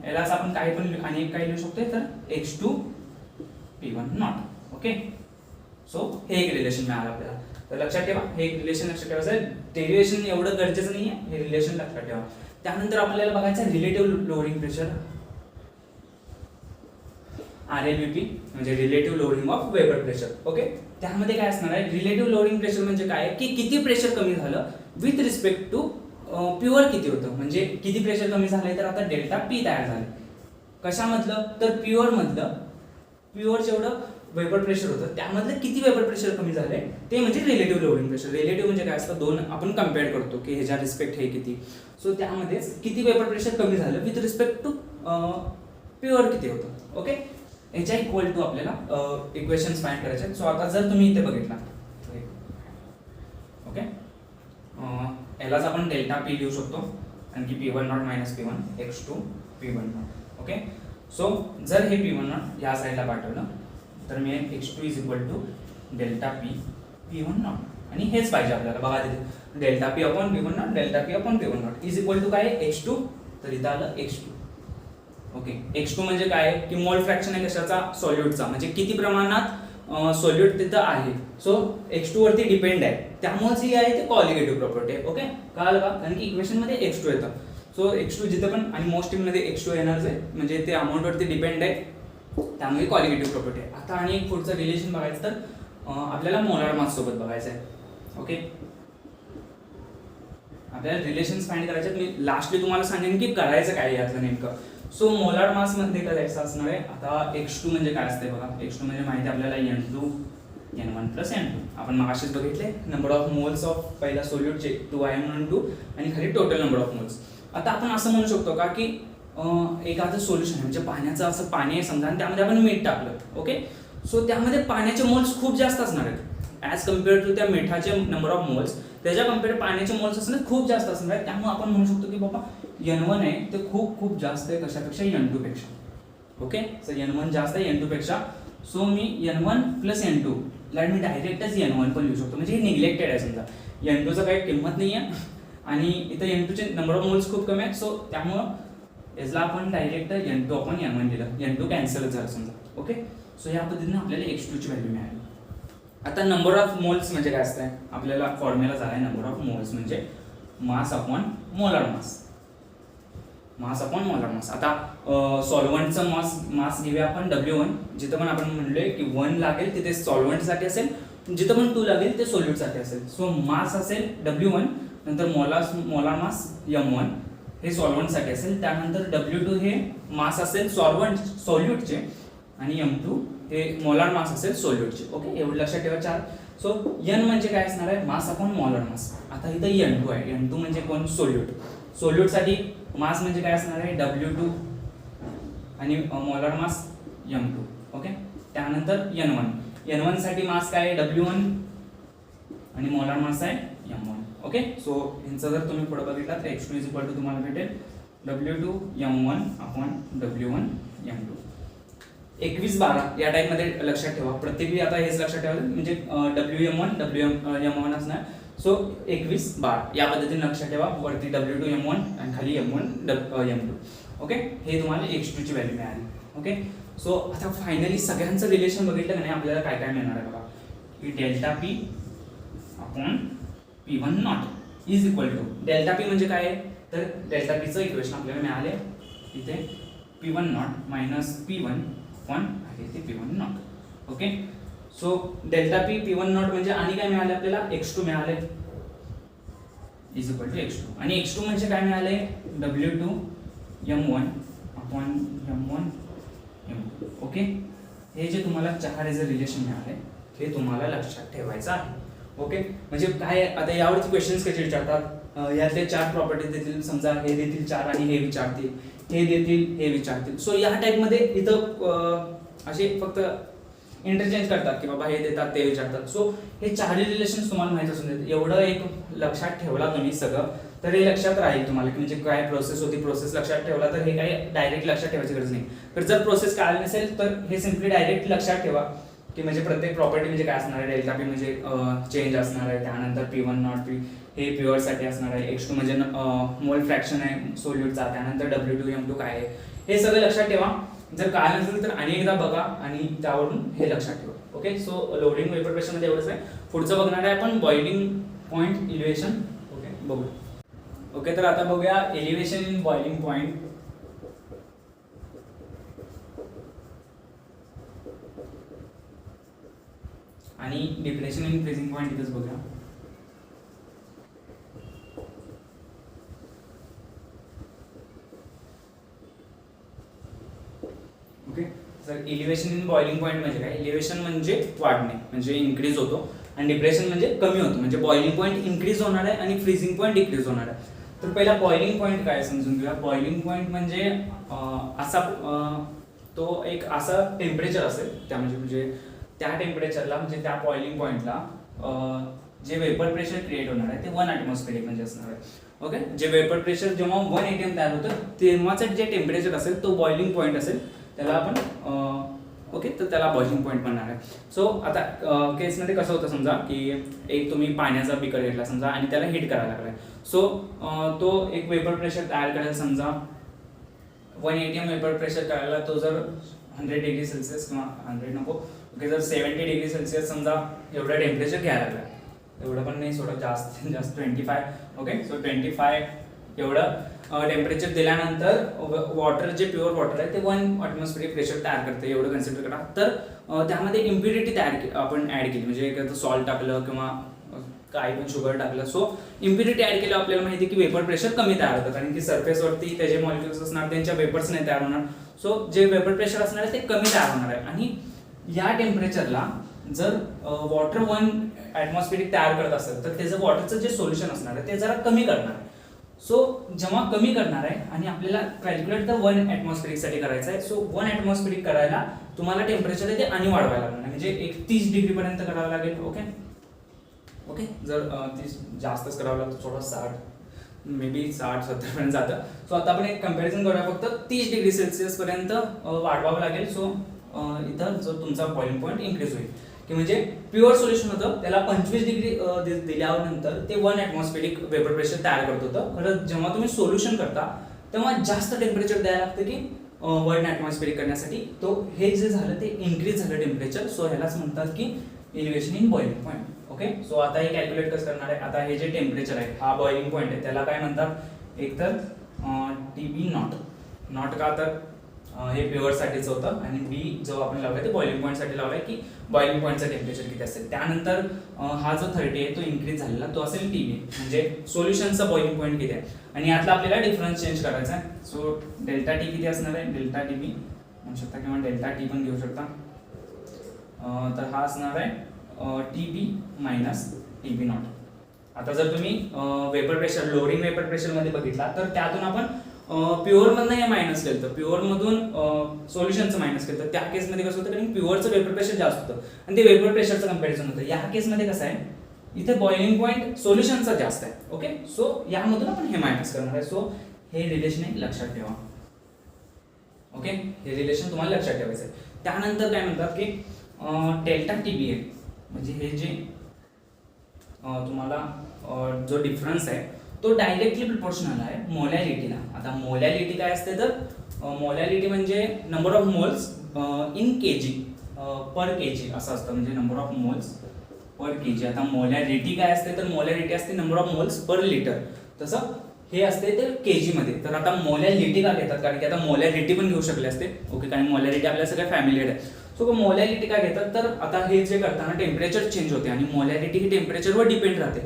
यालाच आपण काही पण आणि एक काय लिहू शकतो, तर x2 P1 ओके. सो हे एक रिलेशन मिळालं आपल्याला, तर लक्षात ठेवा हे एक रिलेशन लक्षात ठेवायचं. डेरिव्हेशन एवढं गरजेचं नाही आहे, हे रिलेशन लक्षात ठेवा. त्यानंतर आपल्याला बघायचं रिलेटिव्ह लोडिंग प्रेशर RLVP म्हणजे relative loading of vapour pressure. Okay, त्यामध्ये काय असणार आहे, रिलेटिव्ह लोडिंग प्रेशर म्हणजे काय की किती प्रेशर कमी झालं विथ रिस्पेक्ट टू प्युअर किती होतं, म्हणजे किती प्रेशर कमी झालंय, तर आता डेल्टा P तयार झाले. कशामधलं, तर प्युअर मधलं, प्युअर जेवढं वेपर प्रेशर होतं त्यामधलं किती वेपर प्रेशर कमी झालंय ते म्हणजे रिलेटिव्ह लोडिंग प्रेशर. रिलेटिव्ह म्हणजे काय असतं, दोन आपण कम्पेअर करतो की ह्याच्या रिस्पेक्ट हे किती, सो त्यामध्येच किती वेपर प्रेशर कमी झालं विथ रिस्पेक्ट टू प्युअर किती होतं. ओके, याच्या इक्वल टू आपल्याला इक्वेशन्स फाइंड करायचे. सो आता जर तुम्ही इथे बघितला यालाच आपण डेल्टा पी लिहू शकतो, कारण की P1 naught minus P1 x2 P1 naught. Okay, so जर हे P1 नॉट या साईडला पाठवलं तर मी x2 is equal to delta P P1 naught, आणि हेच पाहिजे आपल्याला. बघा तिथे delta P upon P1 naught, delta P upon P1 naught is equal to काय आहे x2, तर इथं आलं x2. ओके, x2 म्हणजे काय आहे की मोल फ्रॅक्शन आहे कशाचा, सॉल्यूटचा, म्हणजे किती प्रमाणात सॉल्यूट तिथं आहे. सो x2 वरती डिपेंड आहे, त्यामुळेच ही आहे ते कॉलिगेटिव्ह प्रॉपर्टी आहे. ओके, कळालं का, कारण की इक्वेशन मध्ये x2 येतं. सो x2 जिथं पण आणि मोस्ट मध्ये x2 येणारच आहे, म्हणजे ते अमाऊंट वरती डिपेंड आहे, त्यामुळे कॉलिगेटिव्ह प्रॉपर्टी आहे. आता आणि एक पुढचं रिलेशन बघायचं तर आपल्याला मोलार मास सोबत बघायचं आहे. ओके, आपल्याला रिलेशन्स फाइंड करायचे. मी लास्टली तुम्हाला सांगेन की करायचं काय यातलं नेमकं. सो मोलार मास मध्ये करायचं असणार आहे. आता x2 म्हणजे काय असते बघा, x2 म्हणजे माहिती आपल्याला N2 N1 प्लस N2. आपण मागाशीच बघितले नंबर ऑफ मोल्स ऑफ पहिला सोल्यूटचे 2 आणि खाली टोटल नंबर ऑफ मोल्स. आता आपण असं म्हणू शकतो का की एखादं सोल्युशन आहे, म्हणजे पाण्याचं असं पाणी आहे समजा, आणि त्यामध्ये आपण मीठ टाकलं. ओके, सो त्यामध्ये पाण्याचे मोल्स खूप जास्त असणार आहेत ॲज कम्पेअर टू त्या मिठाचे नंबर ऑफ मोल्स. त्याच्या कम्पेअर पाण्याचे मोल्स असणार खूप जास्त असणार आहेत. त्यामुळे आपण म्हणू शकतो की बाबा N1 आहे ते खूप खूप जास्त आहे कशापेक्षा, N2 पेक्षा. ओके, सो N1 जास्त आहे N2 पेक्षा. सो मी N1 प्लस N2 ला मी डायरेक्टच N1 पण लिहू शकतो, म्हणजे हे निग्लेक्टेड आहे समजा. N2चं काही किंमत नाही आहे आणि इथं N2चे नंबर ऑफ मोल्स खूप कमी आहेत. सो त्यामुळं याला आपण डायरेक्ट N2 आपण N1 दिलं, N2 कॅन्सल झालं समजा. ओके, सो या पद्धतीने आपल्याला x2 ची व्हॅल्यू मिळाली. आता नंबर ऑफ मोल्स म्हणजे काय असतं, आपल्याला फॉर्म्युला झाला आहे नंबर ऑफ मोल्स म्हणजे mass upon molar mass, mass upon molar mass. आता सॉल्व्हंटचं मास घेऊया आपण W1. जिथं पण आपण म्हणलोय की 1 लागेल तिथे सॉल्व्हंटसाठी असेल, जिथं पण 2 लागेल ते सोल्यूटसाठी असेल. सो मास असेल W1, नंतर मोलार मास M1 हे सॉल्व्हंटसाठी असेल, त्यानंतर W2 हे मास असेल सॉल्यूटचे, आणि M2 हे मोलार मास असेल सोल्यूटचे. ओके, एवढं लक्षात ठेवा 4. सो N म्हणजे काय असणार आहे, मास अपॉन मोलार मास. आता इथं N2 आहे, N2 म्हणजे कोण, सोल्यूट. सोल्यूटसाठी मास म्हणजे काय असणार आहे W2 आणि मोलार मास M2. ओके, त्यानंतर N1 साठी मास काय आहे W1 आणि मोलार मास आहे M1. ओके, सो ह्यांचं जर तुम्ही पुढे बघितला तर x2 इज इक्वल टू तुम्हाला भेटेल W2 M1 upon W1 M2. 21-12 या टाइप मध्ये लक्षात ठेवा. प्रत्येक वेळी आता हेच लक्षात ठेवा, म्हणजे WM1 WM1 असणार. सो 21-12 या पद्धतीने लक्षात ठेवा. वरती W2 M1 आणि खाली M1 M2. ओके, हे तुम्हाला x2 ची व्हॅल्यू मिळाली. ओके, सो आता फायनली सगळ्यांचं रिलेशन बघितलं नाही, आपल्याला काय काय मिळणार आहे बघा, की delta P upon P1 naught is equal to delta P म्हणजे काय आहे, तर डेल्टा पीचं इक्वेशन आपल्याला मिळाले इथे P1 naught minus P1 upon आहे ते P1 naught. Okay, so delta P P1 naught म्हणजे आणि काय मिळाले आपल्याला, x2 मिळाले इज इक्वल टू x2, आणि x2 म्हणजे काय मिळाले W2 M1 upon M1 M2. Okay, हे जे तुम्हाला 4 रिलेशन मिळाले हे तुम्हाला लक्षात ठेवायचं आहे. ओके, म्हणजे काय आता यावरती क्वेश्चन्स कसे विचारतात, यातले 4 प्रॉपर्टी देतील समजा, हे देतील 4 आणि हे विचारतील, हे देतील हे विचारतील. सो या टाइप मध्ये इथं असे फक्त इंटरचेंज करतात की बाबा हे देतात ते विचारतात. सो हे 4 रिलेशन्स तुम्हाला माहित असून देतात. एवढं एक लक्षात ठेवला तुम्ही सगळं तर हे लक्षात राहील तुम्हाला की म्हणजे काय प्रोसेस होती. प्रोसेस लक्षात ठेवला तर हे काही डायरेक्ट लक्षात ठेवायची गरज नाही. तर जर प्रोसेस कळाली नसेल तर हे सिम्पली डायरेक्ट लक्षात ठेवा की म्हणजे प्रत्येक प्रॉपर्टी म्हणजे काय असणार आहे, डेल्टा पी म्हणजे चेंज असणार आहे, त्यानंतर P1 नॉट पी हे प्युअर साठी असणार आहे, x2 म्हणजे मोल फ्रॅक्शन आहे सोल्यूटचा, त्यानंतर W2 M2 काय आहे हे सगळं लक्षात ठेवा. जर कळालं नसेल तर आणि एकदा बघा आणि त्यावरून हे लक्षात ठेवा. Okay, so loading vapour pressure मध्ये एवढंच आहे. पुढचं बघणार आहे आपण बॉइलिंग पॉइंट इलिव्हेशन. ओके, बघू. ओके, तर आता बघूया एलिव्हेशन इन बॉइलिंग पॉइंट. आणि डिप्रेशन इन फ्रीजिंग पॉइंट इथेच बघूया. Okay, sir elevation in boiling point म्हणजे काय, एलिव्हेशन म्हणजे वाढणे म्हणजे इन्क्रीज होतो, आणि डिप्रेशन म्हणजे कमी होतो, म्हणजे बॉइलिंग पॉइंट इन्क्रीज होणार आहे आणि फ्रीजिंग पॉइंट डिक्रीज होणार आहे. तर पहिला बॉइलिंग पॉइंट काय समजून घेऊया. बॉइलिंग पॉइंट म्हणजे असा तो एक असा टेम्परेचर असेल त्या म्हणजे त्या टेम्परेचरला म्हणजे त्या बॉइलिंग पॉइंटला जे वेपर प्रेशर क्रिएट होणार आहे ते 1 ॲटमॉस्फेरिक म्हणजे असणार आहे. ओके, जे वेपर प्रेशर जेव्हा 1 atm तयार होतं तेव्हाचं जे टेम्परेचर असेल तो बॉइलिंग पॉईंट असेल, त्याला आपण ओके तर त्याला बॉइलिंग पॉईंट म्हणणार आहे. सो आता केसमध्ये कसं होतं, समजा की एक तुम्ही पाण्याचा बिकर घेतला समजा आणि त्याला हीट करायला लागलाय. सो तो एक वेपर प्रेशर तयार करायला समजा 1 atm वेपर प्रेशर करायला तो जर 100 डिग्री सेल्सिअस किंवा 100 नको ओके जर 70 डिग्री सेल्सिअस समजा एवढं टेम्परेचर घ्यायला लागलं, एवढं पण नाही सोडा, जास्त 25 ओके. सो 25 एवढं टेम्परेचर दिल्यानंतर वॉटर जे प्युअर वॉटर आहे ते 1 ॲटमॉस्फेरिक प्रेशर तयार करते, एवढं कन्सिडर करा. तर त्यामध्ये इम्प्युरिटी आपण ॲड केली, म्हणजे एखादं सॉल्ट टाकलं किंवा काही पण शुगर टाकलं. सो इम्प्युरिटी ॲड केलं आपल्याला माहिती की वेपर प्रेशर कमी तयार होतं, कारण की सरफेसवरती त्याचे मॉलिक्युल्स असणार, त्यांच्या वेपर्स नाही तयार होणार. सो जे वेपर प्रेशर असणार आहे ते कमी तयार होणार आहे. आणि या टेम्परेचरला जर वॉटर 1 ॲटमॉस्फेरिक तयार करत असेल तर त्याचं वॉटरचं जे सोल्युशन असणार आहे ते जरा कमी करणार आहे. सो जेव्हा कमी करणार आहे आणि आपल्याला कॅल्क्युलेट तर 1 ॲटमॉस्फेरिकसाठी करायचं आहे. सो 1 ॲटमॉस्फेरिक करायला तुम्हाला टेम्परेचर आहे ते आणि वाढवायला लागणार, म्हणजे 30 डिग्रीपर्यंत करावं लागेल. ओके ओके, जर 30 जास्तच करावं लागतं, थोडं 60 मे बी 60-70 पर्यंत जातं. सो आता आपण एक कम्पॅरिझन करूया, फक्त 30 डिग्री सेल्सिअस पर्यंत वाढवावं लागेल. सो इथं जो तुमचा बॉइलिंग पॉईंट इन्क्रीज होईल, की म्हणजे प्युअर सोल्युशन होतं त्याला 25 डिग्री दिल्यानंतर ते 1 ॲटमॉस्फेरिक वेपर प्रेशर तयार करत होतं. खरं जेव्हा तुम्ही सोल्युशन करता तेव्हा जास्त टेम्परेचर द्यायला लागतं की 1 ॲटमॉस्फेरिक करण्यासाठी. तो हे जे झालं ते इन्क्रीज झालं टेम्परेचर. सो ह्यालाच म्हणतात की elevation in boiling point. Okay, so आता हे कॅल्क्युलेट कसं करणार आहे, आता हे जे टेम्परेचर आहे हा बॉइलिंग पॉईंट आहे, त्याला काय म्हणतात, एक तर TB नॉट का तर हे प्युअरसाठीच होतं आणि बी जो आपण लावलाय ते बॉइलिंग पॉईंटसाठी लावलाय की बॉइलिंग पॉईंटचं टेम्परेचर किती असेल. त्यानंतर हा जो 30 आहे तो इन्क्रीज झालेला तो असेल TB, म्हणजे सोल्युशनचा बॉइलिंग पॉईंट किती आहे. आणि यातला आपल्याला डिफरन्स चेंज करायचा आहे. सो डेल्टा टी किती असणार आहे, डेल्टा TB म्हणू शकता किंवा डेल्टा टी पण घेऊ शकता. तर हा असणार आहे TB मायनस TB नॉट. आता जर तुम्ही वेपर प्रेशर लोअरिंग वेपर प्रेशरमध्ये बघितला तर त्यातून आपण प्युअरमधनं हे मायनस केलं, तर प्युअरमधून सोल्युशनचं मायनस केलं. तर त्या केसमध्ये कसं होतं, कारण प्युअरचं वेपर प्रेशर जास्त होतं आणि ते वेपर प्रेशरचं कम्पॅरिझन होतं. या केसमध्ये कसं आहे, इथे बॉइलिंग पॉईंट सोल्युशनचा जास्त आहे. ओके, सो यामधून आपण हे मायनस करणार आहे. सो हे रिलेशन लक्षात ठेवा. ओके, हे रिलेशन तुम्हाला लक्षात ठेवायचं आहे. त्यानंतर काय म्हणतात की डेल्टा TB आहे, म्हणजे हे जे तुम्हाला जो डिफरन्स आहे तो डायरेक्टली प्रोपोर्शनल आहे मोलॅलिटीला. आता मोलॅलिटी काय असते, तर मोलॅलिटी म्हणजे number of moles in kg per kg असं असतं, म्हणजे number of moles per kg. आता मोलॅलिटी काय असते, तर मोलॅलिटी असते number of moles per litre, तसं हे असते ते kg मध्ये. तर आता मोलॅलिटी का घेतात, कारण की आता मोलॅलिटी पण घेऊ शकले असते. ओके, कारण मोलॅलिटी आपल्याला सगळं फॅमिलियर आहे. सो मोलॅलिटी काय घेतात, तर आता हे जे करताना टेम्परेचर चेंज होते आणि मोलॅलिटी ही टेम्परेचरवर डिपेंड राहते.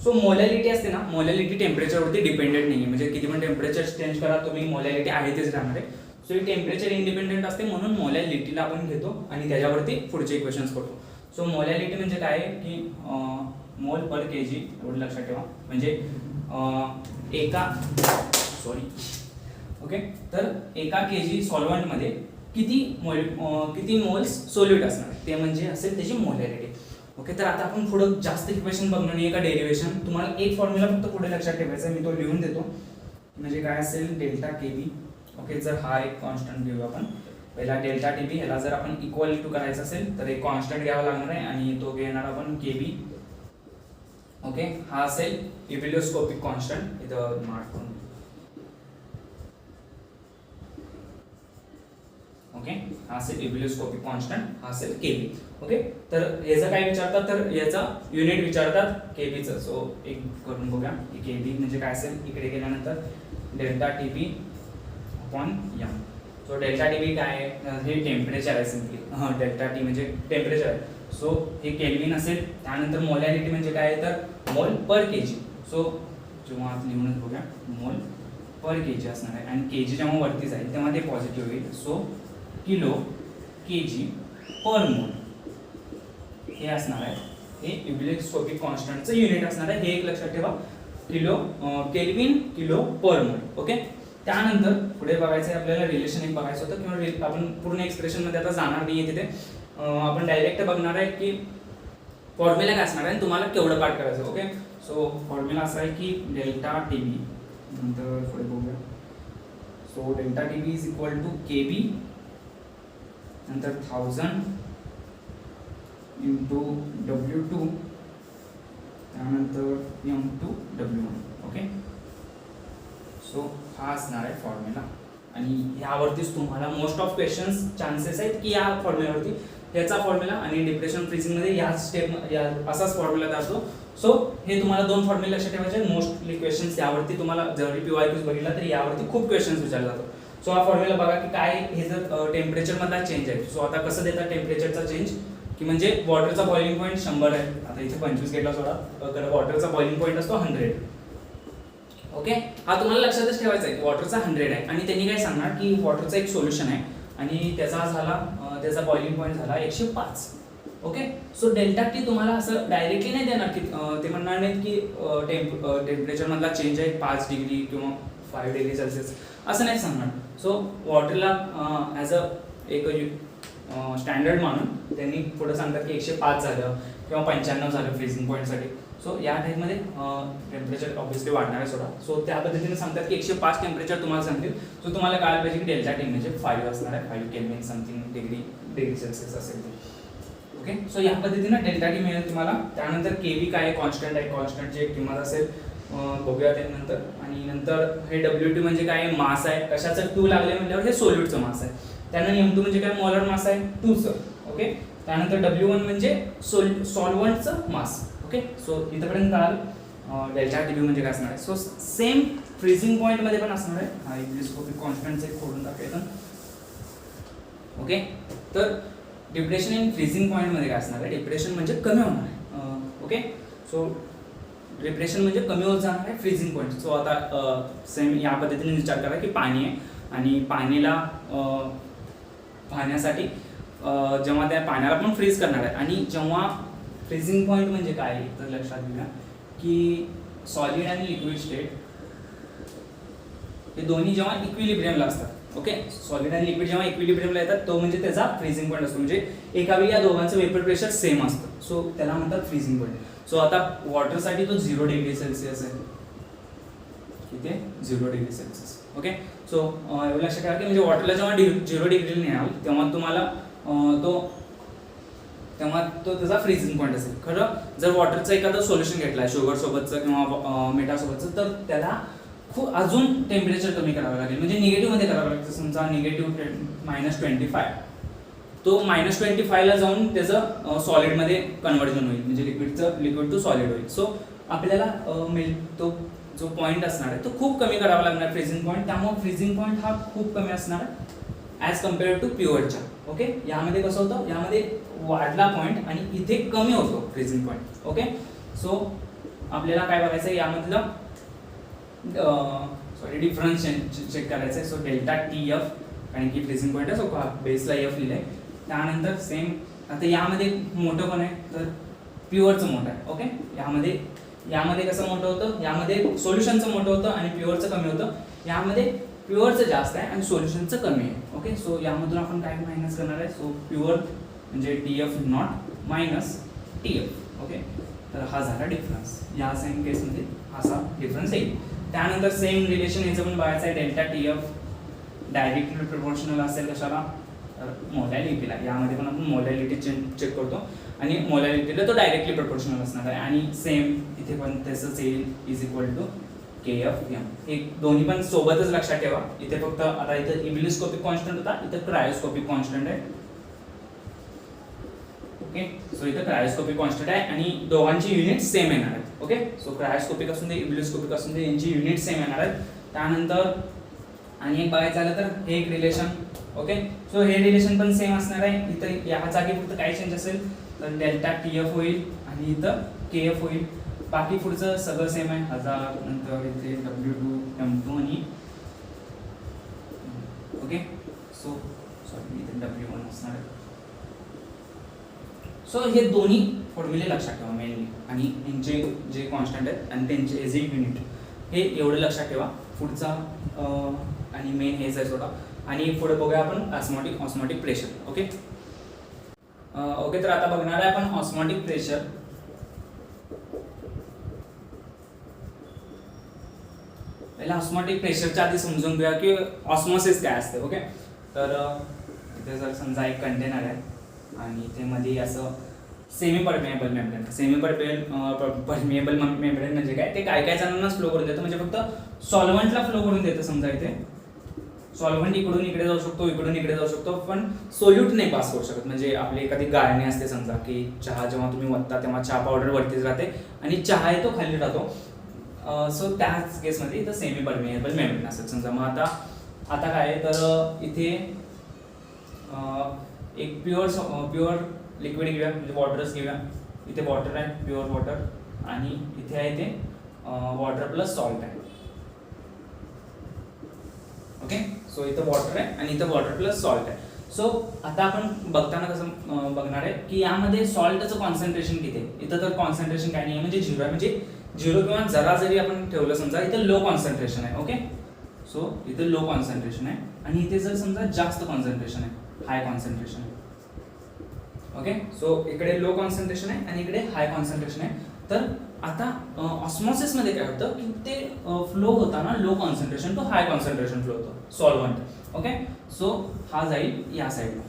सो मोलॅलिटी असते ना, मोलॅलिटी टेम्परेचरवरती डिपेंडेंट नाही आहे, म्हणजे किती पण टेम्परेचर चेंज करा तुम्ही मोलॅलिटी आहे तेच राहणार आहे. सो ही टेम्परेचर इंडिपेंडेंट असते, म्हणून मोलॅलिटीला आपण घेतो आणि त्याच्यावरती पुढचे इक्वेशन्स करतो. सो मोलॅलिटी म्हणजे काय की मोल पर kg, एवढं लक्षात ठेवा. म्हणजे तर एका kg सॉल्व्हंटमध्ये किती मोल्स सोल्यूट असणार ते म्हणजे असेल त्याची मोलॅलिटी. ओके, तर आता आपण पुढे जास्त इक्वेशन बघणार नाही का डेरिव्हेशन. तुम्हाला एक फॉर्म्युला फक्त पुढे लक्षात ठेवायचा आहे, मी तो लिहून देतो. म्हणजे काय असेल, डेल्टा KB. ओके, जर हा एक कॉन्स्टंट घेऊ आपण पहिला डेल्टा TB, ह्याला जर आपण इक्वल टू करायचं असेल तर एक कॉन्स्टंट घ्यावा लागणार आहे आणि तो घेणार आपण KB. ओके, हा असेल इव्हॅल्युस्कोपिक कॉन्स्टंट, इथं मार्क करून. ओके, हा असेल इव्हॅल्युस्कोपिक कॉन्स्टंट, हा असेल KB. ओके, तर याचं काय विचारतात, तर याचा युनिट विचारतात KBचं. सो एक करून बघूया, KB म्हणजे काय असेल, इकडे गेल्यानंतर delta TB upon m. So delta TB काय आहे, हे टेम्परेचर आहे सिम्पली. डेल्टा T म्हणजे टेम्परेचर आहे. सो हे केल्विन असेल. त्यानंतर मोलॅलिटी म्हणजे काय आहे, तर मोल पर kg. सो जेव्हा आपण लिहूनच बघूया, मोल पर kg असणार आहे आणि kg जेव्हा वरती जाईल तेव्हा ते पॉझिटिव्ह होईल. सो किलो kg पर मोल हे असणार आहे, हे इव्हॅल्युस्कोपिक कॉन्स्टंटचं युनिट असणार आहे. हे एक लक्षात ठेवा, किलो केल्विन किलो पर मोल. ओके, त्यानंतर पुढे बघायचं आहे आपल्याला, रिलेशन एक बघायचं होतं किंवा आपण पूर्ण एक्सप्रेशनमध्ये आता जाणार नाही आहे तिथे. आपण डायरेक्ट बघणार आहे की फॉर्म्युला काय असणार आहे तुम्हाला केवढं पाठ करायचं. ओके, सो फॉर्म्युला असा आहे की डेल्टा टी बी, नंतर पुढे बघूया. So delta T B is equal to K B नंतर 1000 इंटू W2 त्यानंतर M2W1. ओके, सो हा असणार आहे फॉर्म्युला आणि ह्यावरतीच तुम्हाला मोस्ट ऑफ क्वेश्चन्स चान्सेस आहेत की या फॉर्म्युलावरती याचा फॉर्म्युला आणि डिप्रेशन फ्रीजिंगमध्ये याच स्टेप असाच फॉर्म्युला दाखवतो. सो हे तुम्हाला दोन फॉर्म्युला लक्षात ठेवायचे. मोस्टली क्वेश्चन्स यावरती तुम्हाला जरी PYQs बघितला तर यावरती खूप क्वेश्चन्स विचारले जातात. सो हा फॉर्म्युला बघा की काय हे जर टेम्परेचर मधला चेंज आहे. सो आता कसं देतात टेम्परेचरचा चेंज की म्हणजे वॉटरचा बॉइलिंग पॉईंट 100 आहे. आता इथे 25 घेतला सोडा, तर वॉटरचा बॉइलिंग पॉईंट असतो 100. ओके, हा तुम्हाला लक्षातच ठेवायचा आहे की वॉटरचा 100 आहे आणि त्यांनी काय सांगणार की वॉटरचा एक सोल्युशन आहे आणि त्याचा बॉइलिंग पॉईंट झाला 105. ओके, सो डेल्टा टी तुम्हाला असं डायरेक्टली नाही देणार की ते म्हणणार नाहीत की टेम्परेचर मधला चेंज आहे 5 डिग्री किंवा 5 डिग्री सेल्सिअस असं नाही सांगणार. सो वॉटरला ॲज अ एक स्टँडर्ड मानून त्यांनी पुढे सांगतात की 105 झालं किंवा 95 झालं फ्रीजिंग पॉईंटसाठी. सो या टाईपमध्ये टेम्परेचर ऑब्व्हियसली वाढणार आहे सोडा. सो त्या पद्धतीने सांगतात की 105 टेम्परेचर तुम्हाला सांगतील. सो तुम्हाला कळायला पाहिजे की डेल्टा टी म्हणजे 5 असणार आहे, 5 केल्विन समथिंग डिग्री सेल्सिअस असेल ते. ओके, सो या पद्धतीने डेल्टा टी मिळेल तुम्हाला. त्यानंतर केवी काय कॉन्स्टंट आहे, कॉन्स्टंटची एक किंमत असेल बघूया त्यानंतर. आणि नंतर हे W2 म्हणजे काय मास आहे, कशाचं 2 लागले म्हटल्यावर हे सोल्यूटचं मास आहे. त्यानंतर M2 म्हणजे काय मोलर मास आहे 2चं. ओके, त्यानंतर W1 म्हणजे सॉल्व्हंटचं मास. ओके, सो इथपर्यंत कळालं डेल्टा टी बी म्हणजे काय असणार आहे. सो सेम फ्रीजिंग पॉईंट मध्ये पण असणार आहे. हा इलेक्ट्रोस्कोपिक कॉन्स्टंटचे खोडून टाकायचं. ओके, तर डिप्रेशन इन फ्रीजिंग पॉईंट मध्ये काय असणार आहे, डिप्रेशन म्हणजे कमी होणार आहे. ओके, सो डिप्रेशन म्हणजे कमी होत जाणार आहे फ्रीजिंग पॉईंट. सो आता सेम या पद्धतीने विचार करा की पाणी आहे आणि पाण्यासाठी जेव्हा त्या पाण्याला पण फ्रीज करणार आहे आणि जेव्हा फ्रीजिंग पॉईंट म्हणजे काय तर लक्षात घ्या की सॉलिड आणि लिक्विड स्टेट हे दोन्ही जेव्हा इक्विलिब्रियमला असतात. ओके, सॉलिड आणि लिक्विड जेव्हा इक्विलिब्रियमला येतात तो म्हणजे त्याचा फ्रीजिंग पॉईंट असतो. म्हणजे एका वेळी या दोघांचं वेपर प्रेशर सेम असतं. सो त्याला म्हणतात फ्रीजिंग पॉईंट. सो आता वॉटरसाठी तो 0 डिग्री सेल्सिअस आहे. किती 0 डिग्री सेल्सिअस. ओके, सो एवढं लक्षात ठेवा की म्हणजे वॉटरला जेव्हा 0 डिग्रीला न्याल तेव्हा तुम्हाला तो त्याचा फ्रीजिंग पॉईंट असेल. खरं जर वॉटरचं एखादं सोल्युशन घेतलं आहे शुगर सोबतचं किंवा मिठासोबतचं तर त्याला खूप अजून टेम्परेचर कमी करावं लागेल. म्हणजे निगेटिव्हमध्ये करावं लागेल. समजा निगेटिव्ह -25 तो -25 ला जाऊन त्याचं सॉलिडमध्ये कन्व्हर्जन होईल. म्हणजे लिक्विड टू सॉलिड होईल. सो आपल्याला तो जो पॉईंट असणार आहे तो खूप कमी करावा लागणार फ्रीजिंग पॉईंट. त्यामुळे फ्रीजिंग पॉईंट हा खूप कमी असणार आहे ॲज कम्पेअर्ड टू प्युअरच्या. ओके, यामध्ये कसं होतं, यामध्ये वाढला पॉईंट आणि इथे कमी होतो फ्रीजिंग पॉईंट. ओके, सो आपल्याला काय बघायचं आहे यामधलं डिफरन्स चेक करायचं आहे. सो डेल्टा टी एफ कारण की फ्रीजिंग पॉईंट आहे. सो बेसला एफ लिहिलं आहे. त्यानंतर सेम आता यामध्ये मोठं पण आहे तर प्युअरचं मोठं आहे. ओके, यामध्ये कसं मोठं होतं, यामध्ये सोल्युशनचं मोठं होतं आणि प्युअरचं कमी होतं. यामध्ये प्युअरचं जास्त आहे आणि सोल्युशनचं कमी आहे. ओके, सो यामधून आपण काय मायनस करणार आहे. सो प्युअर म्हणजे T F not minus T F. Okay, तर हा झाला डिफरन्स. या सेम केसमध्ये असा डिफरन्स येईल. त्यानंतर सेम रिलेशन याचं पण बघायचं आहे. Delta T F directly proportional असेल कशाला तर मोलॅलिटीला. यामध्ये पण आपण मोलॅलिटी चेक करतो आणि मोलॅलिटीला तो डायरेक्टली प्रोपोर्शनल असणार आहे. आणि सेम इथे पण तसंच येईल इज इक्वल टू KF/m. हे दोन्ही पण सोबतच लक्षात ठेवा. इथे फक्त आता इथे इबिलिस्कोपिक कॉन्स्टंट होता, इथे क्रायोस्कोपिक कॉन्स्टंट आहे. ओके, सो इथे क्रायोस्कोपिक कॉन्स्टंट आहे आणि दोघांची युनिट सेम येणार आहेत. ओके, सो क्रायोस्कोपिक असून दे इबिलिस्कोपिक असून दे यांची युनिट सेम येणार आहेत. त्यानंतर आणि एक बघायचं झालं तर हे एक रिलेशन. ओके, सो हे रिलेशन पण सेम असणार आहे. इथं या जागी फक्त काय चेंज असेल तर डेल्टा TF होईल आणि इथं KF होईल. बाकी पुढचं सगळं सेम आहे. 1000 नंतर इथे W2 M2 आणि ओके, सो सॉरी इथे W1 असणार आहे. सो हे दोन्ही फॉर्म्युले लक्षात ठेवा मेनली आणि यांचे जे कॉन्स्टंट आहेत आणि त्यांचे एज युनिट हे एवढं लक्षात ठेवा. पुढचा आणि मेन हेच आहे सोडा. आणि पुढे बघूया आपण ऑस्मॉटिक प्रेशर. ओके, तर आता बघणार आहे आपण ऑस्मॉटिक प्रेशर. पहिला ऑस्मोटिक प्रेशरच्या आधी समजून घेऊया की ऑस्मोसिस काय असते. ओके, तर इथे जर समजा एक कंटेनर आहे आणि इथे मध्ये असं semi permeable membrane. Semi permeable membrane म्हणजे काय, ते काय जणांनाच फ्लो करून देतं, म्हणजे फक्त सॉल्व्हंटला फ्लो करून देतं. समजा इथे सॉल्व्हंट इकडून इकडे जाऊ शकतो, इकडून इकडे जाऊ शकतो, पण सोल्यूट नाही पास करू शकत. म्हणजे आपली एखादी गाळणी असते समजा, की चहा जेव्हा तुम्ही ओतता तेव्हा चहा पावडर वरतीच राहते आणि चहा आहे तो खाली राहतो. सो त्याच केसमध्ये इथं सेमी परमेएबल मेम्ब्रेन असेल समजा. मग आता काय आहे, तर इथे एक प्युअर लिक्विड घेऊया, म्हणजे वॉटरच घेऊया. इथे वॉटर आहे, प्युअर वॉटर, आणि इथे आहे ते वॉटर प्लस सॉल्ट आहे. ओके, सो इथं वॉटर आहे आणि इथं वॉटर प्लस सॉल्ट आहे. सो आता आपण बघताना कसं बघणार आहे की यामध्ये सॉल्टचं कॉन्सन्ट्रेशन किती आहे. इथं तर कॉन्सन्ट्रेशन काय नाही आहे, म्हणजे 0 आहे. म्हणजे 0 किंवा जरा जरी आपण ठेवलं समजा, इथं लो कॉन्सन्ट्रेशन आहे. ओके, सो इथं लो कॉन्सन्ट्रेशन आहे आणि इथे जर समजा जास्त कॉन्सन्ट्रेशन आहे, हाय कॉन्सन्ट्रेशन आहे. ओके, सो इकडे लो कॉन्सन्ट्रेशन आहे आणि इकडे हाय कॉन्सन्ट्रेशन आहे. तर आता ऑस्मोसिस मध्ये काय होतं की ते फ्लो होताना low concentration to high concentration flow होतं सॉल्व्हंट. ओके, सो हा जाईल या साईडला.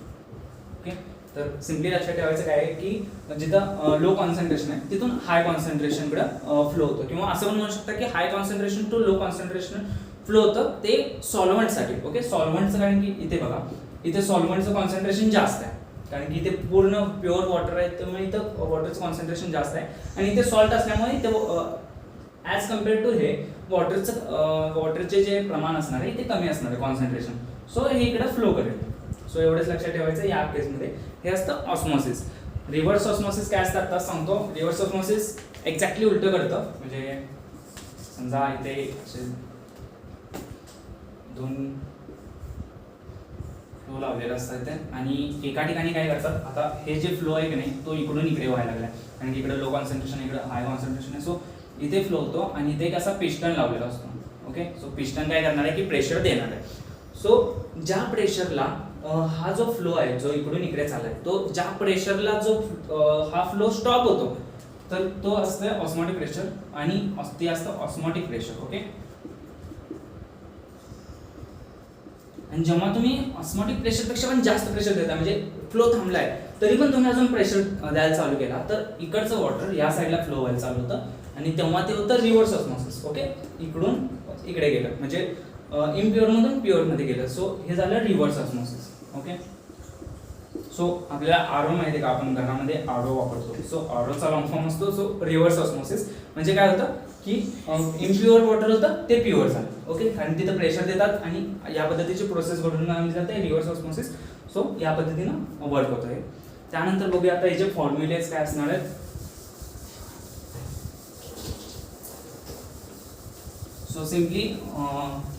ओके, तर सिम्पली लक्षात ठेवायचं काय आहे की जिथं लो कॉन्सन्ट्रेशन आहे तिथून हाय कॉन्सन्ट्रेशनकडे फ्लो होतं, किंवा असं पण म्हणू शकता की high concentration to low concentration flow होतं ते सॉल्व्हंटसाठी. ओके, सॉल्व्हंटचं कारण की इथे बघा, इथे सॉल्व्हंटचं कॉन्सन्ट्रेशन जास्त आहे, कारण की इथे पूर्ण प्युअर वॉटर आहे, त्यामुळे इथं वॉटरचं कॉन्सन्ट्रेशन जास्त आहे. आणि इथे सॉल्ट असल्यामुळे इथे ॲज कम्पेअर टू हे वॉटरचे जे प्रमाण असणार आहे ते कमी असणार आहे कॉन्सन्ट्रेशन. सो हे इकडे फ्लो करेल. सो एवढंच लक्षात ठेवायचं या केसमध्ये. हे असतं ऑस्मोसिस. रिव्हर्स ऑस्मोसिस काय असतं आता सांगतो. रिव्हर्स ऑस्मोसिस एक्झॅक्टली उलटं करतं. म्हणजे समजा इथे असे 2 फ्लो लावलेला असतात इथे, आणि एका ठिकाणी काय करतात, आता हे जे फ्लो आहे की नाही तो इकडून इकडे व्हायला लागला, कारण की इकडे लो कॉन्सन्ट्रेशन आहे, इकडे हाय कॉन्सन्ट्रेशन आहे. सो इथे फ्लो होतो आणि इथे एक असा पिस्टन लावलेला असतो. ओके, सो पिस्टन काय करणार आहे की प्रेशर देणार आहे. सो ज्या प्रेशरला हा जो फ्लो आहे जो इकडून इकडे चाललाय, तो ज्या प्रेशरला जो हा फ्लो स्टॉप होतो, तर तो असतं ऑस्मोटिक प्रेशर आणि ते असतं ऑस्मोटिक प्रेशर. ओके, आणि जेव्हा तुम्ही ऑस्मोटिक प्रेशरपेक्षा पण जास्त प्रेशर देता, म्हणजे फ्लो थांबलाय तरी पण तुम्ही अजून प्रेशर द्यायला चालू केला, तर इकडचं वॉटर या साईडला फ्लो व्हायला चालू होतं आणि तेव्हा ते होतं रिव्हर्स ऑस्मोसिस. ओके, इकडून इकडे गेलं, म्हणजे इम्प्युअर मधून प्युअर मध्ये गेलं. सो हे झालं रिव्हर्स ऑस्मोसिस. ओके, सो आपल्याला आरो माहिती आहे का, आपण घरामध्ये आरो वापरतो. सो आरोचा लॉंग फॉर्म असतो. सो रिव्हर्स ऑस्मोसिस म्हणजे काय होतं की इम्प्युअर वॉटर होतं ते प्युअर झालं. ओके, आणि तिथं प्रेशर देतात आणि या पद्धतीची प्रोसेस घडून आणली जाते रिव्हर्स ऑस्मोसिस. सो या पद्धतीनं वर्क होतं हे. त्यानंतर बघूया आता याचे फॉर्म्युलेज काय असणार आहेत. सो सिम्पली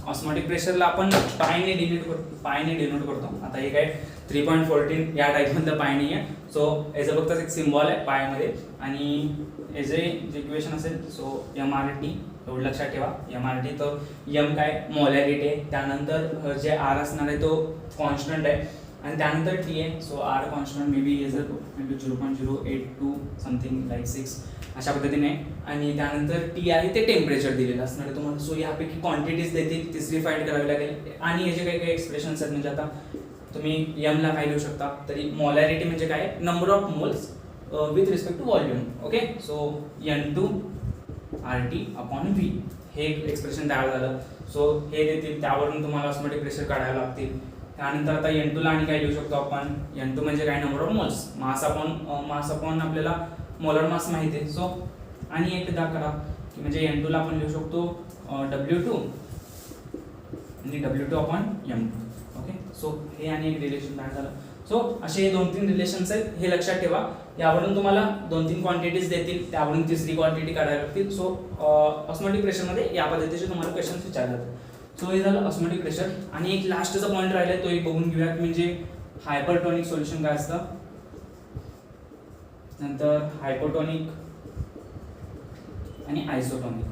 ऑस्मोटिक प्रेशरला आपण पायने डिनोट करतो. आता हे काय 3.14 या टाईपमधलं पाय नाही आहे. सो याचं फक्त एक सिम्बॉल आहे पायामध्ये, आणि याचे जे इक्वेशन असेल सो MRT एवढं लक्षात ठेवा. MRT तर M काय मोलॅरिटी आहे, त्यानंतर जे R असणार आहे तो कॉन्स्टंट आहे, आणि त्यानंतर T आहे. So R constant may be 0.082 something like 6 अशा पद्धतीने, आणि त्यानंतर T आहे ते टेम्परेचर दिलेलं असणार आहे तुम्हाला. सो यापैकी क्वांटिटीज देतील, तिसरी फाईंड करावी लागेल. आणि याचे काही काही एक्सप्रेशन्स आहेत, म्हणजे आता तुम्ही M ला काय लिहू शकता, तरी मोलॅरिटी म्हणजे काय, number of moles with respect to volume. Okay, so N2 RT upon V हे एक एक्सप्रेशन तयार झालं. सो हे देतील, त्यावरून तुम्हाला ऑस्मोटिक प्रेशर काढायला लागतील. त्यानंतर आता N2 ला आणि काय लिहू शकतो आपण, N2 म्हणजे काय, number of moles. Mass upon आपल्याला मोलर मास माहिती आहे. सो आणि एकदा करा की म्हणजे N2 ला आपण लिहू शकतो W2 आणि W2 upon M2. Okay, so हे आणि एक रिलेशन तयार झालं. सो असे 2-3 रिलेशन्स आहेत, हे लक्षात ठेवा. यावरून तुम्हाला 2-3 क्वांटिटीज देतील, त्यावरून तिसरी क्वांटिटी काढायला लागतील. सो ऑस्मोटिक प्रेशरमध्ये या पद्धतीचे तुम्हाला क्वेश्चन्स विचारले जातात. सो हे झालं ऑस्मोटिक प्रेशर. आणि एक लास्टचा पॉईंट राहिला तो एक बघून घेऊया, म्हणजे हायपरटोनिक सोल्युशन काय असतं, नंतर हायपोटोनिक आणि आयसोटोनिक.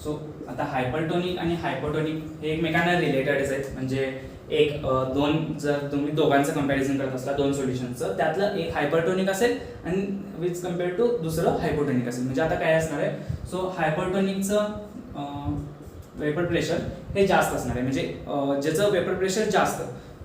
सो आता हायपरटोनिक आणि हायपोटोनिक हे एकमेकांना रिलेटेडच आहेत. म्हणजे एक जर तुम्ही दोघांचं कंपॅरिझन करत असला 2 सोल्युशनचं, त्यातलं एक हायपरटोनिक असेल आणि विथ कम्पेअर टू दुसरं हायपोटोनिक असेल. म्हणजे आता काय असणार आहे, सो हायपरटोनिकचं वेपर प्रेशर हे जास्त असणार आहे, म्हणजे ज्याचं वेपर प्रेशर जास्त